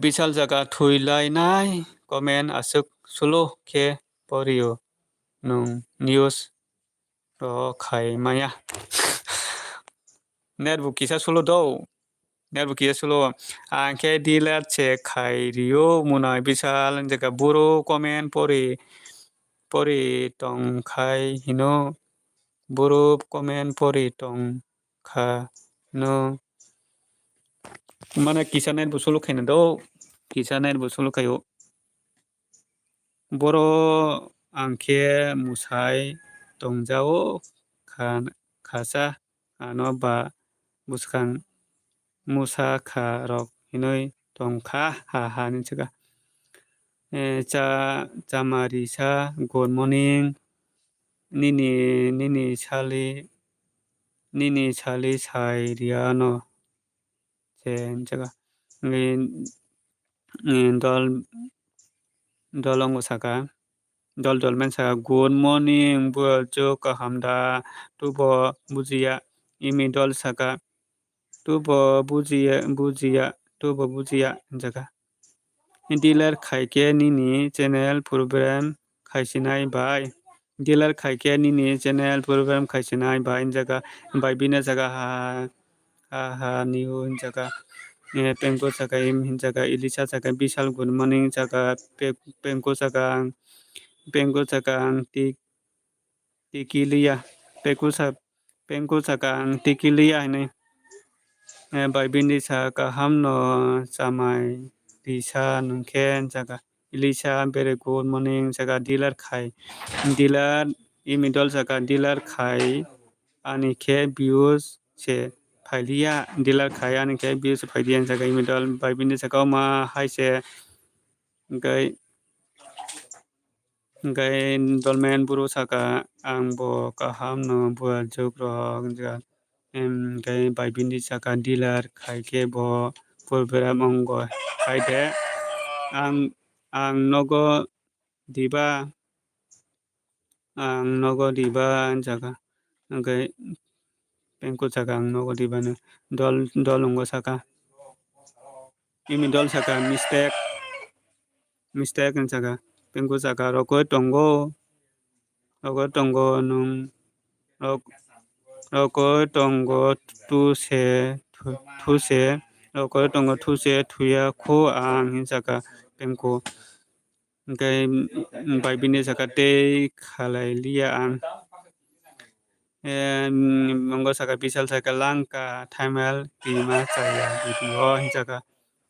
bisal jaga thuilai nai comment asuk sulo khe porio nung news ro khai maya netbu kisa sulo do netbu kisa sulo angkhe dealer check khai rio munai bisal jaga buro comment pori tong khai hino buro comment pori tong kha no mana kisa netbu sulo khaina do kisa netbu sulo khayo boro angkhe musai tongjao khasa ano ba buskang musa kha rok hinoi tongkha ha ni chika chamari sa good morning nini sali sai riano chen chaka dolong saka dol men saka good morning bual jo kahamda tubo bujia imi dol saka tubo bujia jaka dealer khaike nini channel program khaisinai bai dealer khaike nini channel program khaisinai bai jaka bai bina jaka ha niu jaka penko saka im jaka ilisa saka bisal good morning jaka penko saka tikilia penko saka tikilia ini bai bini saka hamno samai Lisa nungken jaga Lisa very good morning jaga dealer khai dealer imidol jaga dealer khai ani ke views se phailia dealer khai ani ke views phailia jaga imidol bai bini jaga ma hai se gai dolmen buru saka angbo kaham no buat jogro jaga gai bai bini jaga dealer khai ke bo program ongo hai de ang nogo diba jaga angkai penko jaga ang nogo diba no dolongo saka imi dol saka mistake jaga penko jaga roko tongo nung roko tongo tu se roko tongo tu se thuya kho ang jaga penko Angkai bai bini saka te khalai lia ang monggo saka bisal saka langka thamal tima chaya video jaka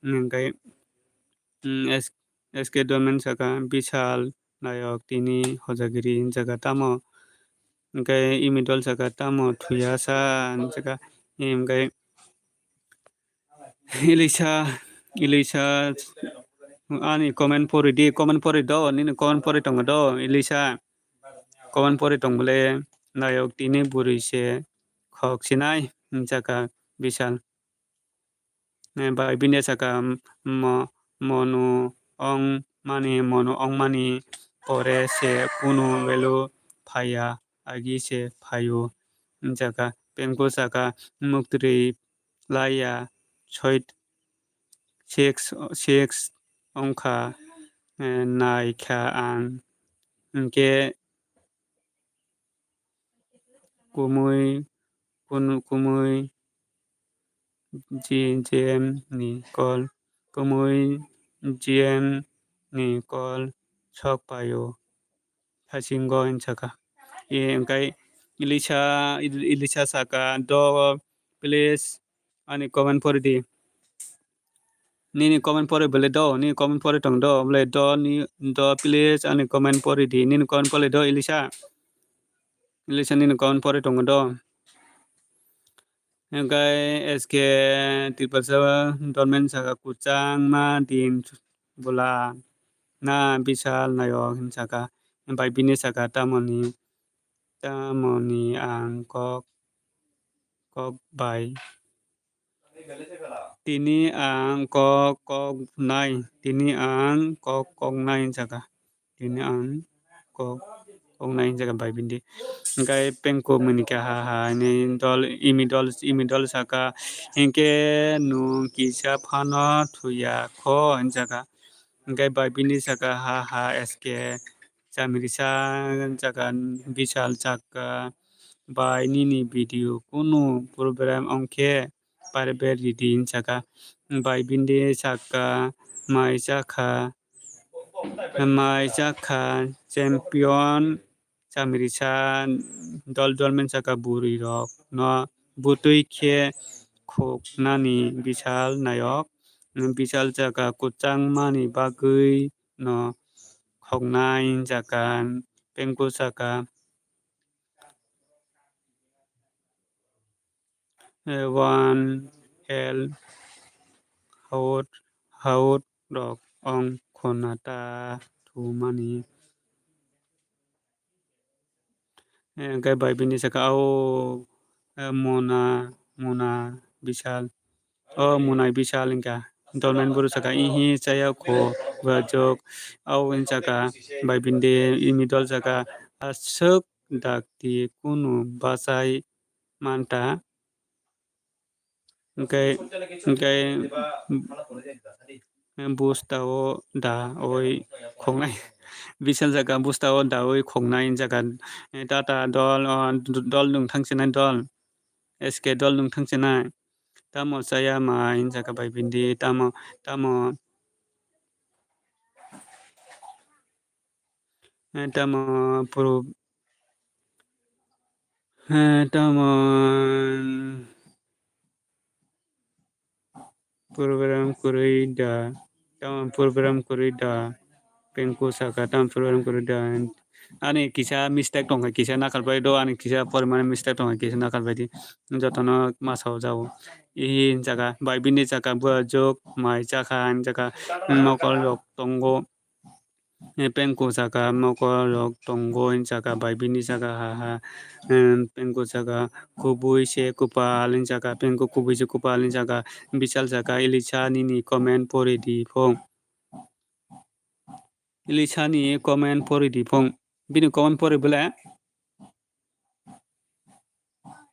angkai SK domain saka bisal nayok tini hojagiri jaka tamo angkai imidol saka tamo thuya sa jaka angkai Elisa ani comment pori do nini comment pori tongo do Elisa comment pori tongbole nayok tini buri se khok sinai jaka bisal bai bini saka monu ong mani pore se kuno velu phaya agi se phayo jaka penko saka muktri laya choit six ongkha nai kha ang ke kumui GM ni kol kumui GM ni kol sok payo hasingo insaka engkai Ilisa saka do please ani comment pore di nini comment pore bele do ni comment pore tong do bele do ni do please ani comment pore di nini comment pore do Ilisa nini comment pore tong do engkai SK tipasa dormen saka kucang ma din bola na bisal nayo saka empai bini saka tamoni ang kok bai tini ang kok nai tini ang kok nai saka tini ang kok nai saka bai bindi engkai pengko menika ha ni imidol saka engke nu kisa phano thuya kho saka engkai bai bindi saka SK Chamirisa saka bisal saka bai nini video kunu program ongke parbe ridin saka bai bindi saka mai saka champion Chamirisa dolmen saka buri rok no butui khe khok nani bisal nayok bisal saka kuchang mani bagui no khoknai saka pengko saka one L haut rok ong khonata thumani engkai bai bini saka mona bisal monai bisal engka dolmen buru saka ihi chaya kho bajok saka bai bindi imidol saka asuk dakti kunu basai manta engkai bustao da oi khongnai bisal saka bustao da oi khongnai saka tata dol nung thangsinai dol SK dol nung thangsinai tamo saya mai saka bai bindi tamo puru tamo program kurui da pengko saka tam program kurui da ani kisa mistake tong kisa nakal bai do ani kisa pormane mistake tong kisa nakal bai di jotono masao jao ihi jaga bai bini jaka bujok mai jaka jaka mokol rok tongo pengko saka mokol rok tongo jaka bai bini jaka pengko saka kubui se kupal jaka pengko kubui se kupal jaka bisal jaka Ilisa nini comment pore di phong Ilisa ni comment pore di phong bini comment pore bele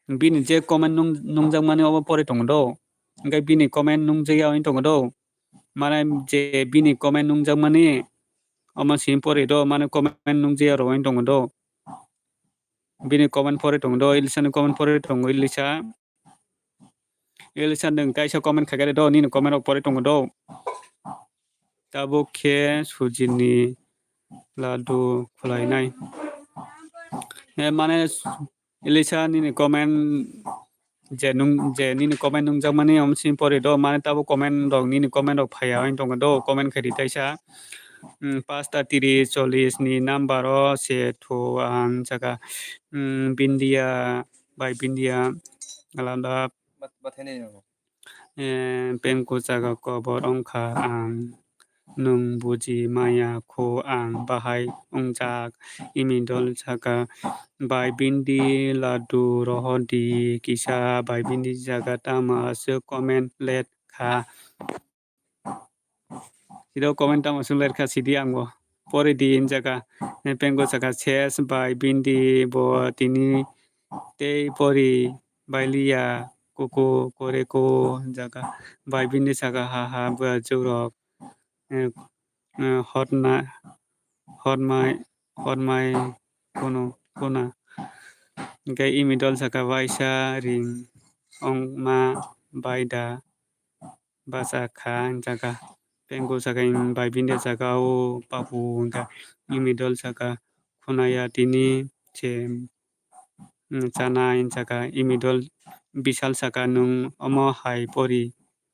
bini je comment nungjak mani obo pore tong do engkai bini comment nungjak tong do mane je bini comment nungjak mani omo sim pore do mane comment nungjak ro tong do bini comment pore tong do Ilisa ni comment pore tong Ilisa nung kaisa comment khagare do nini comment pore tong do tabo khe sujini ladu khulainai mane Ilisa nini comment je nini comment nungjak mani om sim pore do mane tabo comment rok nini comment rok phaya tong do comment khari taisa 5:30 ni number o se thu ang jaka bindia bai bindia alanda pengko jaga kobor ongkha ang nung buji maya kho ang bahai ongjak imidol saka bai bindi ladu rohodi kisa bai bindi jaga tama se comment let kha sido comment tama se let kha sidi angbo pore din jaga pengko jaga ses bai bindi bo tini tei pori bailia koko koreko jaga bai bindi saka bajurok hotmai kuna engkai imidol saka waisa ring ongma baida basa kha jaga pengko saka in bai binde saka o papu hingga imidol saka khunaya tini che chana in saka imidol bisal saka nung omo hai pori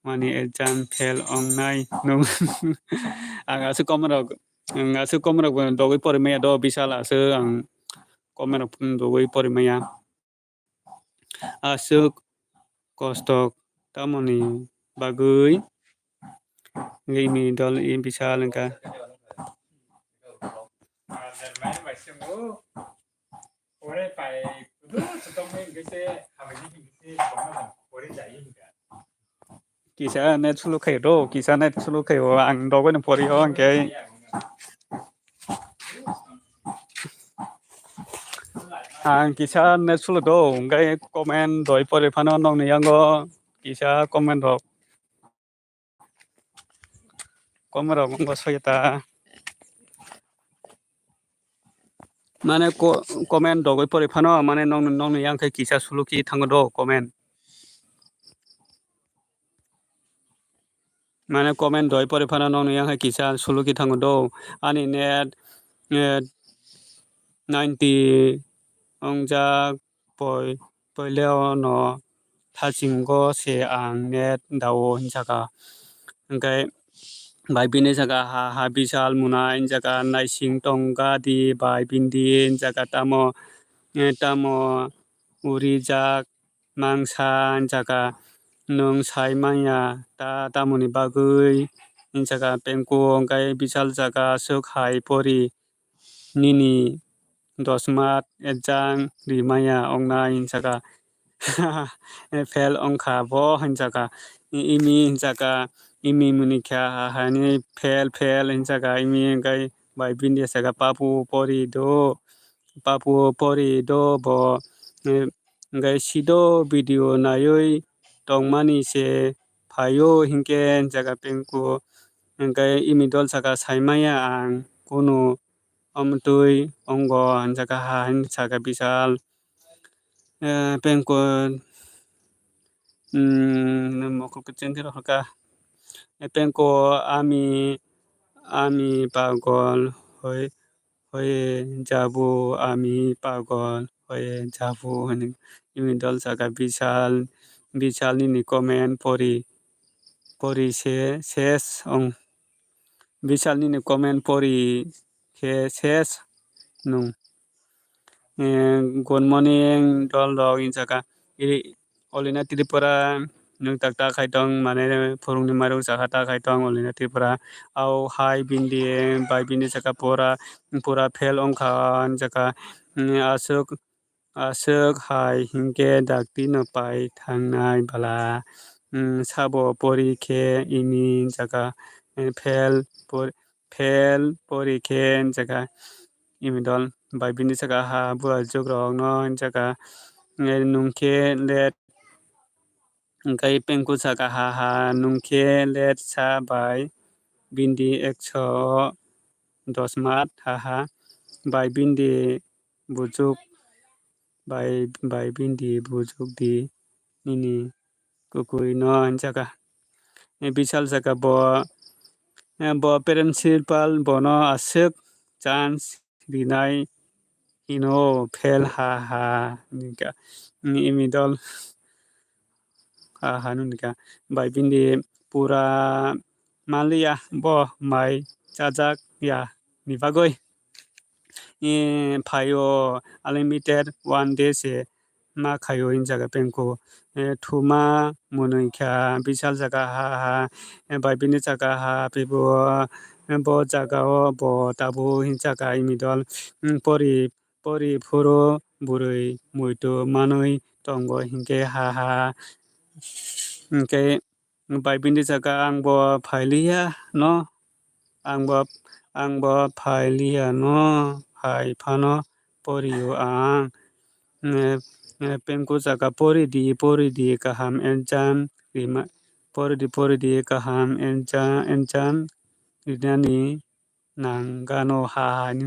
mani exam fail ongnai nung ang asu komrok dogoi pori maya do bisal asu ang komrok dogoi pori maya asuk kostok tamoni bagui imidol in bisal hingga Kisah net sulu kayo do, kisah net sulu kayo ang dogo ng pori ho ang kay ang kisah net sulu do, ngay komen doi pori pano nong niyang go kisah komen do mong go soyata mane ko komen dogoi pori pano mane nong niyang kay kisah sulu ki tango do komen mane komen doi pori pano nong niyang kay kisah sulu ki tango do ani net 90 ongjak poi leo no thachinggo se ang net dawo hinjaka hingkai bai bini jaga ha bisal muna hinjaka naising tongga di bai bindi hinjaka tamo uri jak mangsa hinjaka nung sai maya tamoni bagui hinjaka pengko hingkai bisal jaga suk hai pori nini dosmat ejang rimaya ongna hinjaka fel ongkha bo hinjaka imi hinjaka imi muni kha hani fel hinjaka imi hingkai bai bindi saka papu pori do bo hingkai sido video naioi tongmani se phaio hingke hinjaka pengko hingkai imidol saka saimaya ang kuno amtui ongo hinjaka ha hinjaka bisal pengko mokol kecil haka pengko ami pagol hoye jabu ami pagol hoye jabu hani imidol saka bisal nini komen pori se ses ong bisal nini komen pori ke ses nung good morning dol dog in saka olina tripura nung tak tak kaitong mane phurungni maru saka tak kaitong olina tripura au hai bindi bai bindi saka pura fel ongkha saka asuk hai hingke dakti no pai thangnai bala sabo pori khe imi saka fel pori khe saka imidol bai bindi saka ha bua jogrok no saka nungkhe let hingkai pengko saka ha nungkhe let sa bai bindi 110 mat ha bai bindi bujuk bai bindi bujuk di nini kukui no saka bisal saka bo principal bono asuk chance rinai ino fel ha nika imidol ha nika bai bindi pura malia bo mai chajak ya ni bagoi phaio unlimited 1 day se ma khayo in jaga pengko thuma munui kha bisal jaga ha bai bini jaga ha pibo bo jaga o bo tabu hin jaga imidol pori phuro burui muito manui tongo hingke ha hingke bai bini jaga ang bo phailia no ang bo phailia no hai phano porio ang pengko jaga pori di kaham exam rima pori di kaham exam rinani nanggano ha ni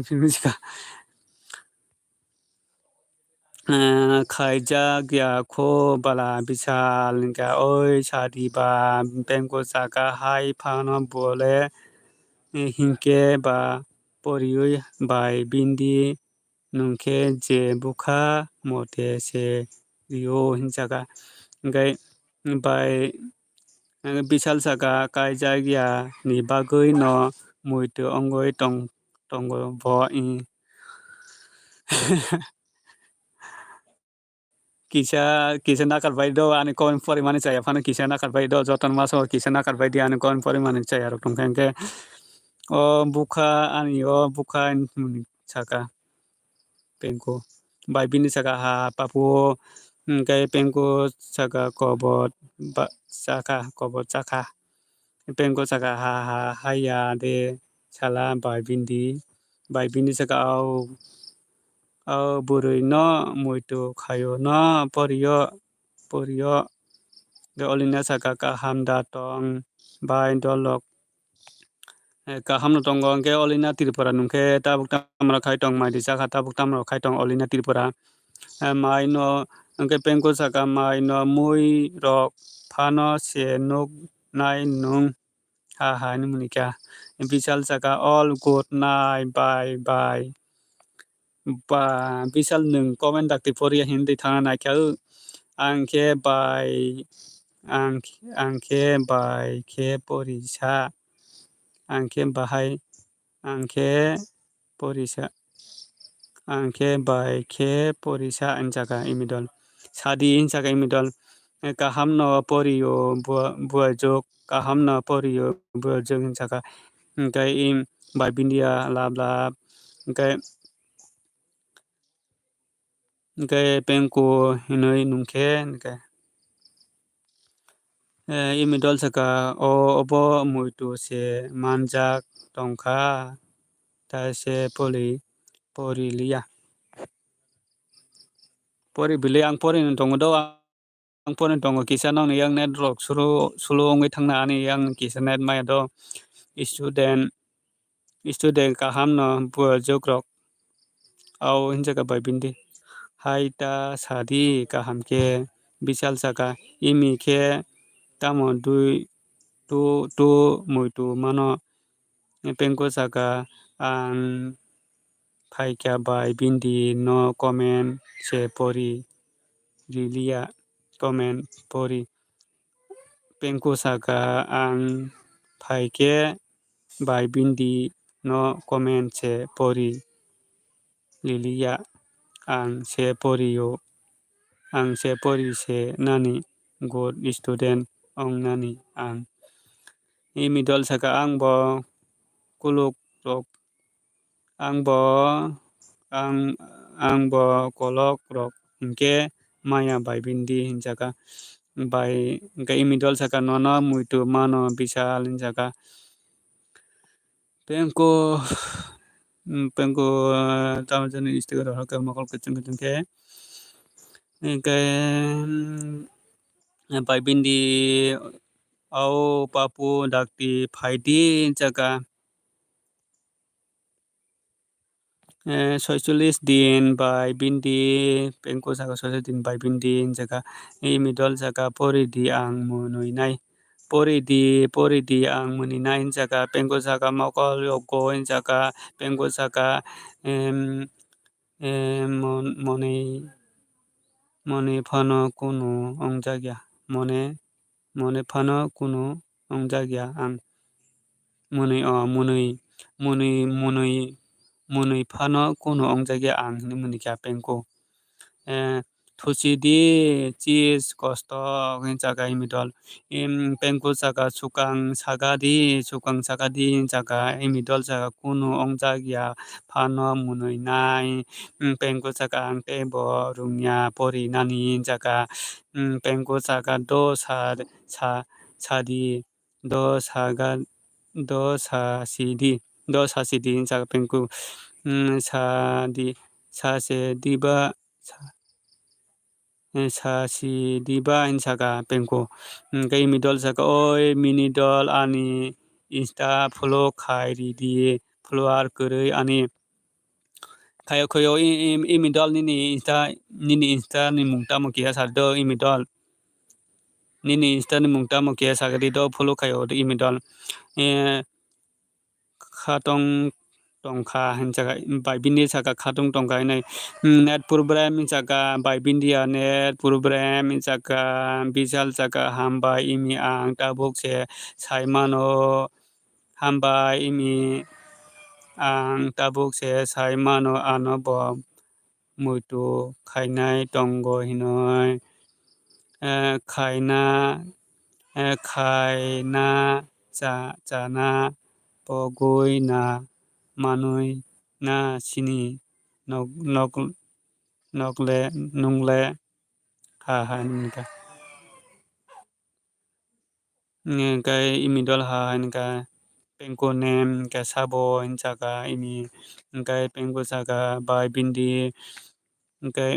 Khaijak ya kho bala bisal ka oi sadi ba pengko saka hai phano bole hinke ba poriui bai bindi nungke je bukha mote se rio hinjaka ngai bai bisal saka kaijak ya ni bagui no muito ongoi tongo bo i kisa nakal bai do ani kon pori mani chaya phano kisa nakal bai do joton maso kisa nakal bai di ani kon pori mani chaya rok tongkha o bukha ani o bukha muni saka pengko bai bini saka ha papu kai pengko saka kobot ba saka kobot saka pengko saka ha haya de sala bai bini saka au burui no muito khayo no porio de olina saka kaham datong bai dolok kaham no tongo ke olina tirpura nungke tabuk tamra khai tong mai di saka tabuk tamra khai tong olina tirpura mai no ke pengko saka mai no mui rok phano se nuk nai nung ha ni munika bisal saka all good night bye ba bisal nung comment dakti poria hindi thana na kya angke bai ke porisa angke bahai angke porisa angke bai ke porisa anjaka imidol sadi injaka imidol kaham no porio bua jok kaham no porio bua jok injaka kai im bai bindia lab kai pengko hinoi nungke imidol saka obo muito se manjak tongkha ta se pori liya pori bile ang pori tongo do ang pori tongo kisa nang ni yang net rok sulu ongoi thangna ani yang kisa net maya do student kaham no bua jok rok au hinjaka bai bindi hai ta sadi kaham ke bisal saka imi ke tamo tu muito mano pengko saka ang phai kya bai bindi no comment se pori lilia comment pori pengko saka ang phai ke bai bindi no comment se pori lilia ang se pori se nani good student ong nani ang imidol saka ang bo kuluk rok ang bo kolok rok hingke maya bai bindi hinjaka bai hingke imidol saka nono muito mano bisal hinjaka pengko tamajani istigar haka makol keceng ke hingke bai bindi au papu dakti phaidi hinjaka 46 din bai bindi pengko saka 46 din bai bindi jaka imidol saka pori di ang munui nai pori di ang muni nai jaka pengko saka mokol yogo jaka pengko saka mone phano kuno ongjagya mone phano kuno ongjagya ang munui phano kuno ongjagya ang ni munikya pengko thusi di cheese kosto jaka imidol pengko saka sukang saka di jaka imidol saka kuno ongjagya phano munui nai pengko saka ang tebo rungya pori nani jaka pengko saka sadi do saga do sidi jaka pengko sa si diba insaka pengko kai midol saka oi mini dol ani insta follow khai ri di follower koroi ani kayo koyo imidol nini insta ni mungta mo kia sardo imidol nini insta ni mungta mo kia sagadi do follow kayo imidol khatong tongkha hinjaga bai bindi saka khatong tongkha nai net program saka bai bindia net program saka bisal saka hamba imi ang tabuk se saimano hamba imi ang tabuk se saimano ano bo mutu khainai tongo hinoi khaina khaina chana pogui na manui na sini nokle nungle ha nika kai imidol ha nika pengko nem ka sabo inchaka imi kai pengko saka bai bindi kai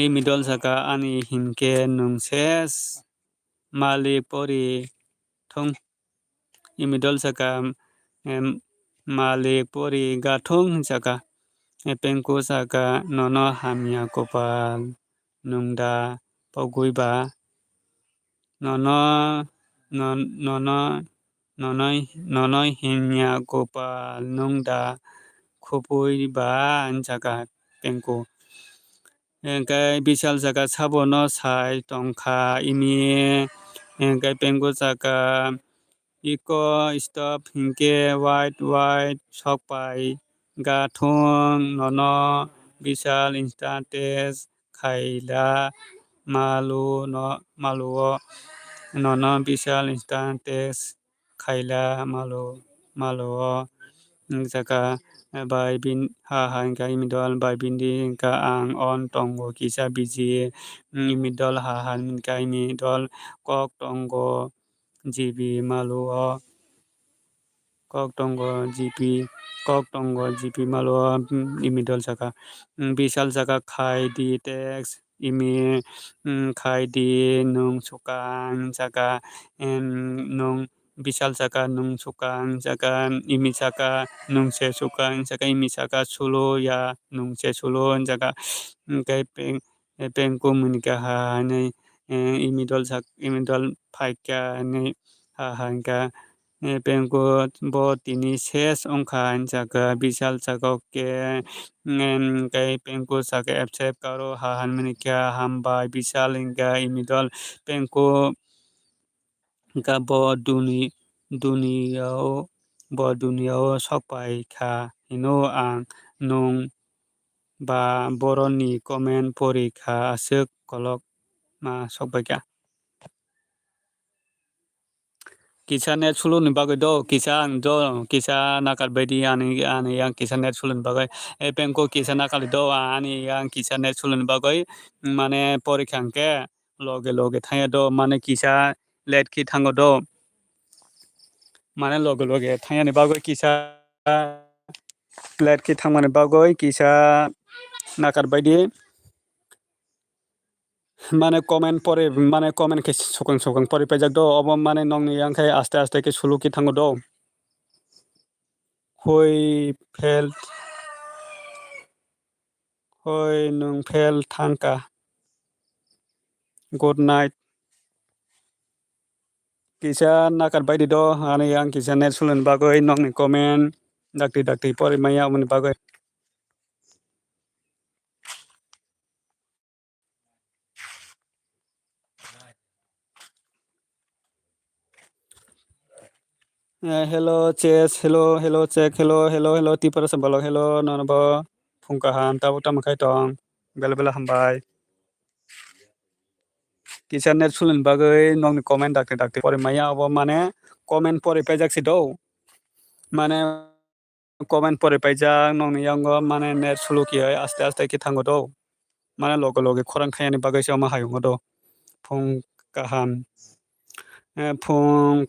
imidol saka ani himke nungses mali pori thong imidol saka malik pori gathong saka pengko saka nono hamya kopal nungda poguiba nono nono himya kopal nungda khopuiba saka pengko kai bisal saka sabono sai tongkha imi kai pengko saka iko stop hingke white sokpai gathong nono bisal instantes khaila maluo nono bisal instantes khaila maluo saka bai bin ha hingka imidol bai bindi hingka ang on tongo kisa biji imidol ha hingka imidol kok tongo jibi maluo kok tongo gp maluo imidol saka bisal saka khai di text imi khai di nung sukang saka nung bisal saka nung sukang saka imi saka nung se sukang saka imi saka sulo ya nung se sulo saka kai pengko munika ha nei imidol phaikya nei ha hangka pengko bo tini ses ongkha saka bisal saka ke kai pengko saka accept karo ha hanmanikya hamba bisal hingka imidol pengko hingka bo duniyao sokpai kha hino ang nung ba boroni comment porikha asuk kolok ma sokbaikha kisa net sulun bagai do kisa nakal bedi ani yang kisa net sulun bagai pengko kisa nakal do ani yang kisa net sulun bagai mane porikhangke loge thaya do mane kisa let ki thango do mane loge thaya ni bagai kisa let ki thangmani bagai kisa nakal bedi mane comment ke sokang pori pajak do obo mane nong ni yang khai aste ke sulu ki thango do hoi nung fel thangka good night kisa nakal baidi do ani yang kisa net sulun bagai nong ni comment dakti pori maya umani bagai hello chess hello check hello tipara sambalok hello nonobo phungka ham tabu tamakai tong bela hambai kisa net sulun bagai nong ni comment dakti pori maya obo mane comment pori pajak si do mane comment pori pajak nong ni yango mane net sulu ki aste ki thango do mane loge khorang khayani bagai sama hayungo do phung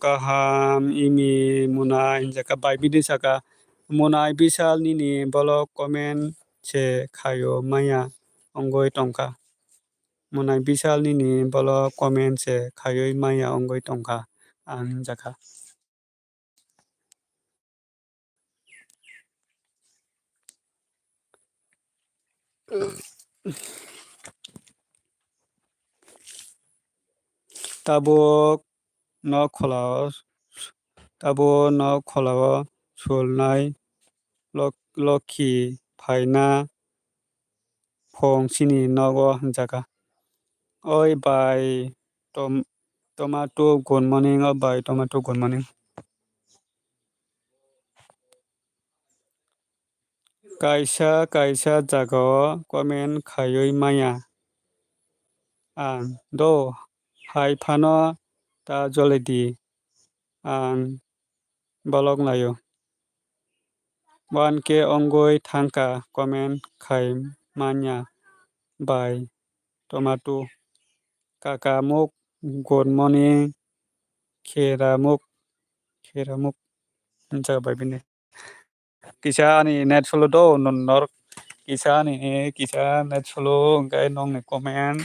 kaham imi munai jaka bai bidi saka munai bisal nini bolok comment se khayo maya ongoi tongka munai bisal nini bolok comment se khayo maya ongoi tongka ang jaka tabuk no kholao tabuk no kholao sulnai lokhi phaina phong chini nogo jaga. Oi bai tomato good morning. Oi bai tomato good morning. Kaisa jagao comment khayoi maya. Ang do hai phano ta joledi ang bolok layo. 1K ongoi thangka comment khai manya by tomato. Kakamuk good morning. Keramuk jaga by bini. Kisa ani net solo do nor kisa net solo gai nong ni comment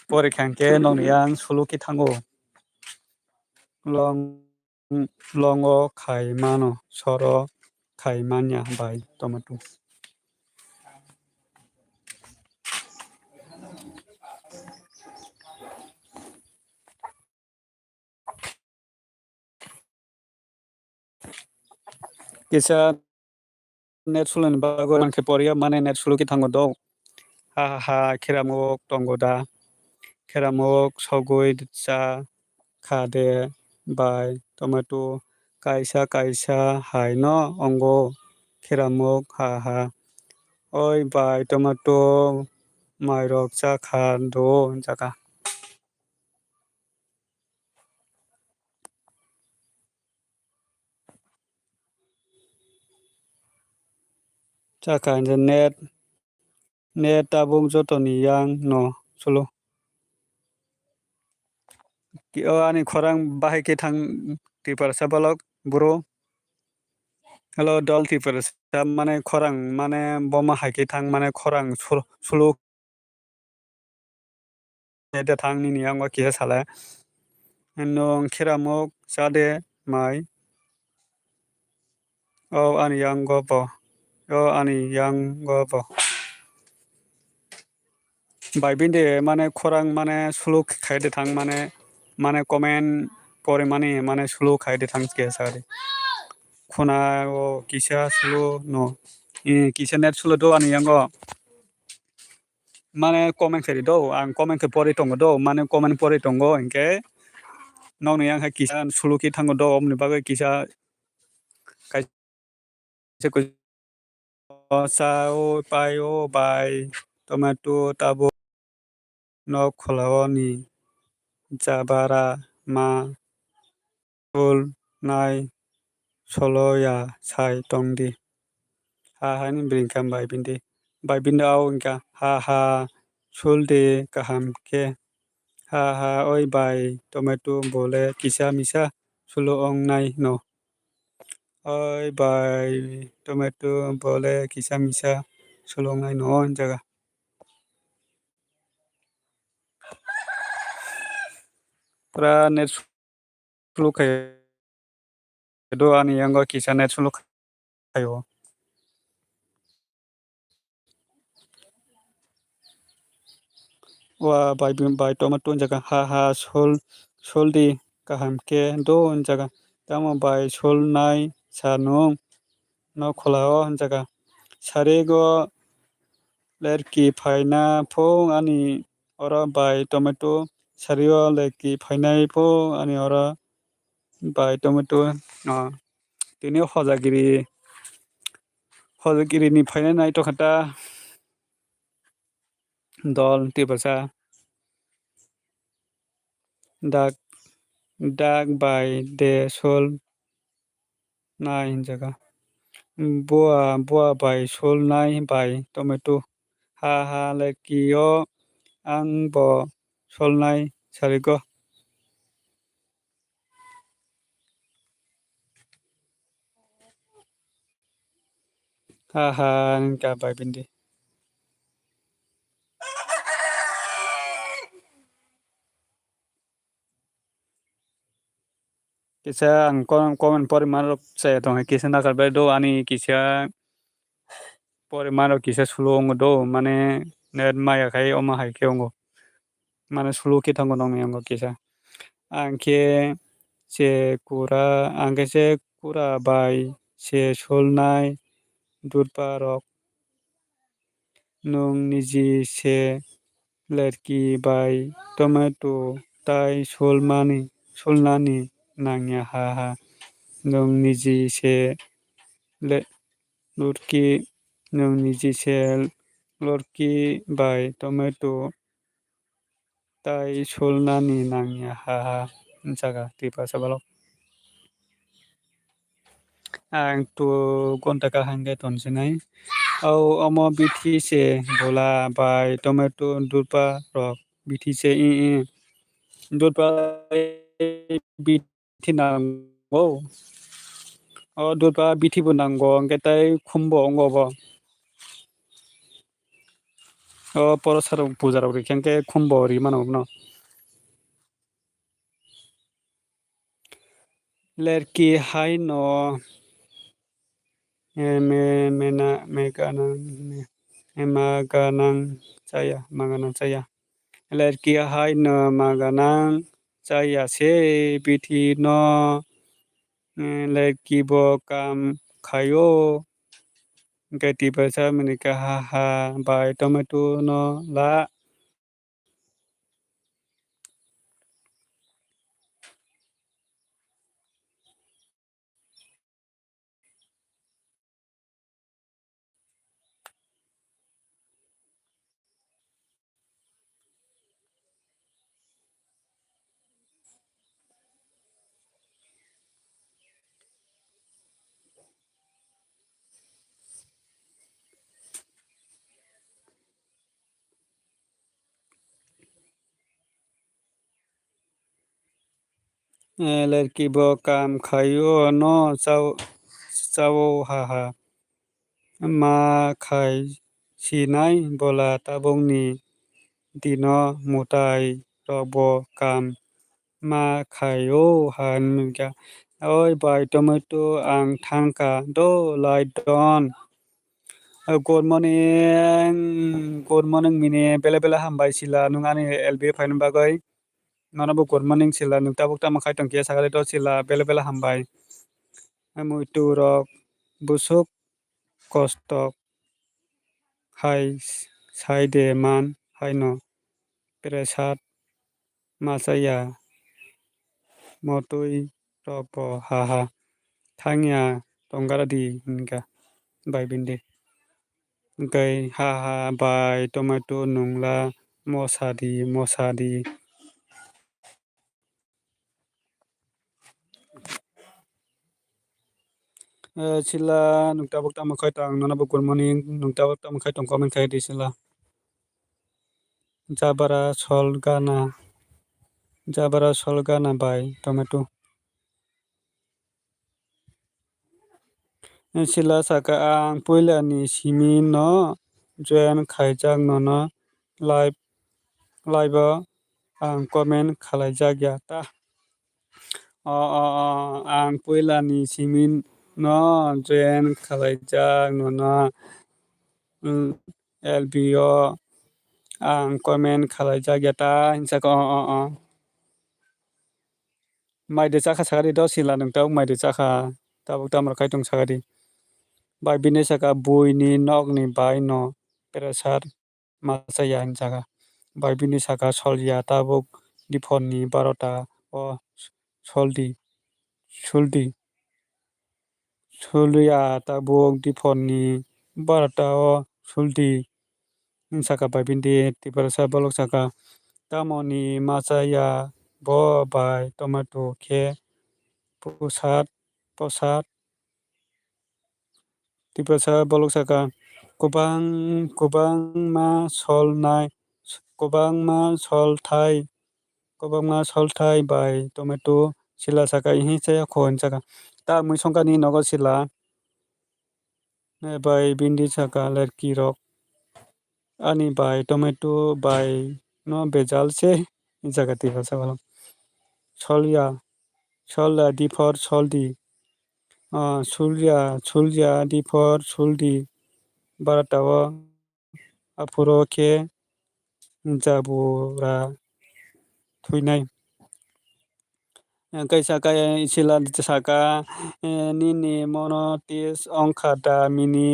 pore khangke nong ni yang solo ki thango. Longo khai mano soro khai manya by tomato. Kisa net solo ni bago man ke poria mane net solo ki thango do. Ha keramuk tongo da. Keramuk sogoi cha khade by tomato. Kaisa hai no ongo keramuk ha. Oi by tomato mairok cha khado jaga. Chaka the net tabung joto ni yang no solo. Ki ani khorang bahai ke thang tipar sabalok bro. Hello dol tipar sa mane khorang mane boma hai ke thang mane khorang solo de thang ni yang wa ki sala. Nong keramuk sade mai. Ani yang go bo. Ani yang go bo. By binde mane khorang mane solo khai de thang mane comment pore mane solo khai de thang ke sare. Khona kisa solo no. Kisa net solo do ani yang go. Mane comment khari do ang comment ke pore tongo do mane comment pore tongo engke nong ni yang ha kisa solo ki thango do omni bagai kisa kai se ko sao payo by tomato tabo no kholao ni jabara ma sul nai solo ya sai tongdi. Ha ni bringkam by bindi au engka ha sul de kaham ke ha oi by tomato bole kisa misa solo ong nai no. Oi by tomato bole kisa misa solo ong nai no jaga. Pra net solo kayo do ani yang go kisa net solo kayo. Wa by tomato jaga ha sol di kaham ke do jaga. Tamo by sol nai sanung no kholao jaga. Sare go lerki phaina phong ani ora by tomato sario lerki phainai pho ani ora by tomato tini hojagiri ni phainai nai to khata dol tibasa dak by de sol nai jaga. Boa by sol nai by tomato. Ha lerki yo ang bo sol nai sarigo. Ha ka by bindi. Kisa ang comment pore marok saya tong kisa nakar do ani kisa pore maro kisa sulo ongo do mane net maya kai oma hai ke ongo mane sulo ki tango nong ongo kisa angke se kura angke se kura bai se solnai durpa rok nung niji se lerki bai tomato tai solnani nangya ha ha nung niji se le lurki nung niji se lurki bai tomato tai solnani nangya ha ha jaga tiba sabalok ang tu gonta ka hangge ton sinai au omo bithi se bola bai tomato durpa rok bithi se i durpa bithi nango o durpa bithi bo nango angke tai khumbo ongo bo o porosarok pujarok rikengke khumbo ri mano no lerki hai no maganang caya lerki hai no maganang caya se bithi no lerki bo kam khayo gati bahasa menika haha bai tomato no la lerki bo kam khayo no chaw haha ma khai sinai bola tabongni dino mutai robo kam ma khayo han minka oi bai tomato ang thangka do lai don good morning mine bela bela hambai sila nungani lb fain bagai nana bo good morning sila nukta bukta makai tongkia sagale do sila bela bela hambai mui tu rok busuk kostok hai sai de man hai no presat masaya motui robo haha thangya tonggara di minka bai binde gai haha bai tomato nungla mosadi sila nukta bukta makai tang nana bo good morning nukta bukta makai tong comment kai di sila jabara sol gana bai tomato sila saka ang puila ni simi no join khaijak no live ang comment khalaijak ya ta ang puila ni simi no join khalaijak no LBO ang comment khalaijak ya ta hinsaka maide chakha sagari do sila nungta maide chakha tabuk tamar kai tong sagari bai bini saka bui ni nok ni bai no presar masaya hinsaka bai bini saka solya tabuk dipon ni barota o suldi sulya tabuk dipon ni barota o suldi hinsaka bai bindi tiparasa bolok saka tamoni masaya bo bai tomato ke posat tipasa bolok saka kubang kubang ma solnai kubang ma solthai bai tomato sila saka ihi chaya khon saka ta mui songkani nogo sila bai bindi saka lerki rok ani bai tomato bai no bejal se jaga tipasa bolok solya di for soldi sulya di for suldi baratao afuro khe jabura thuinai kaisa kaya sila saka nini mono tis ongkha da mini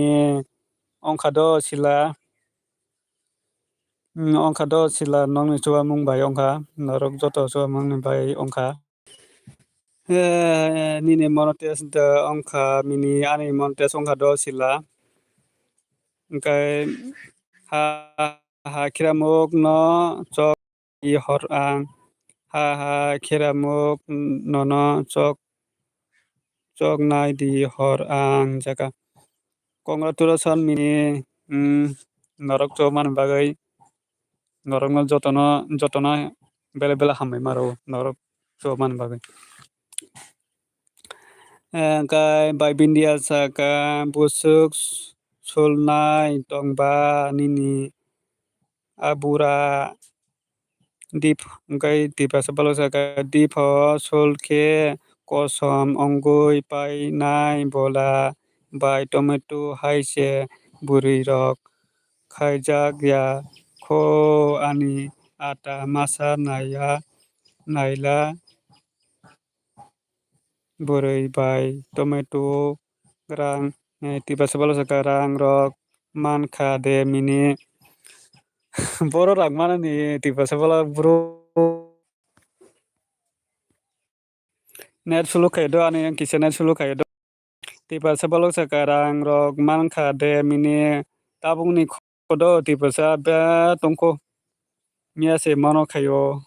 ongkha do sila ongkha do sila nongni chuamung bai ongkha norok joto chuamung ni bai ongkha nini mono tis da ongkha mini ani mono tis ongkha do sila hingkai ha ha kiramuk no chok i hor ang ha ha kiramuk no chok nai di hor ang jaga congratulation mini norok chomani bagai norok no jotono bele bele hambai maro norok chomani bagai hingkai bai bindia saka busuk sulnai tongba nini abura dip hingkai dipa sabalo saka dip ho sulkhe kosom ongui painai bola bai tomato haise buri rok khaijak ya kho ani ata masa naila buri bai tomato rang tiba sabalo saka rang rok mankha de mini boro rang manani tiba sabalo bro net sulu kaido ani yang kisa net sulu kaido tiba sabalo saka rang rok mankha de mini tabungni khodo tiba sa ba tongko mia se mano khayo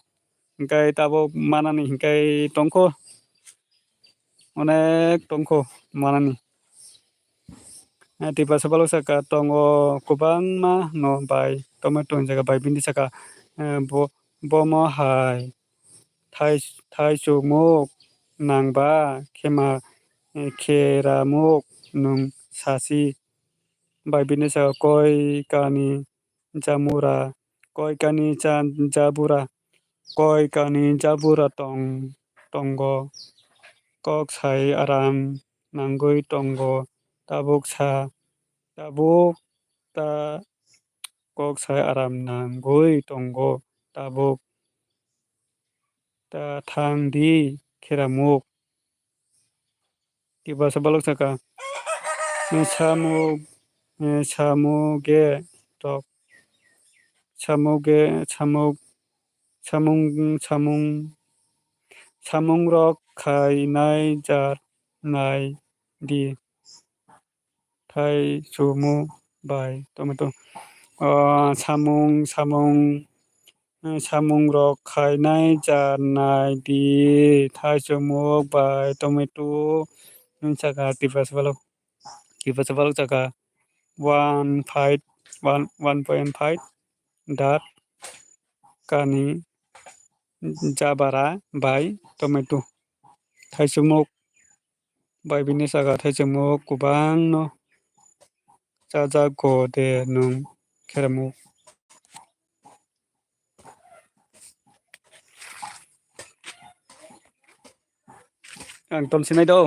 hingkai tabuk manani hingkai tongko onek tongko manani tiba sabalo saka tongo kubangma no bai tomato jaga bai bindi saka bomo hai thai sumuk nangba khema kheramuk nung sasi bai bindi saka koi kani jamura koi kani jabura koi kani jabura tongo kok sai aram nangui tongo tabuk ta kok sai aram nangui tongo tabuk ta thang di kheramuk tiba sabalok saka samuk samuge tok samung rok khainai jar nai di thai sumu bai tomato samung rok khainai jar nai di thai sumu bai tomato saka tiba sabalok saka 1.5 dat kani jabara bai tomato thai sumuk bai bini saka thai sumuk kubang no jajago de nung kheramuk ang ton sinai do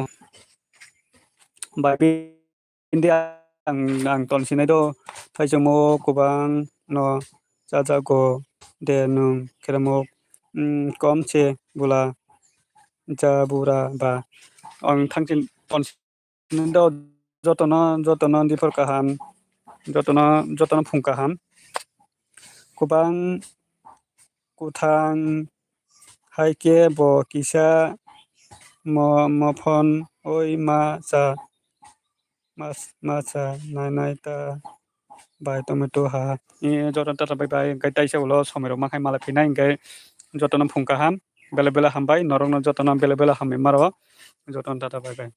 bai bindi ang ton sinai do thai sumuk kubang no jajago de nung kheramuk komche bula jabura ba ang thangsin ton sinai do jotono difor kaham jotono phung kaham kubang kuthang haike bo kisa mofon oi ma cha nai ta bai tomato ha joton tata bai hingkai taisa ulo somai rok makhai mala phinai hingkai jotono phung kaham bele bele hambai norok no jotono bele bele hambai maro joton tata bai.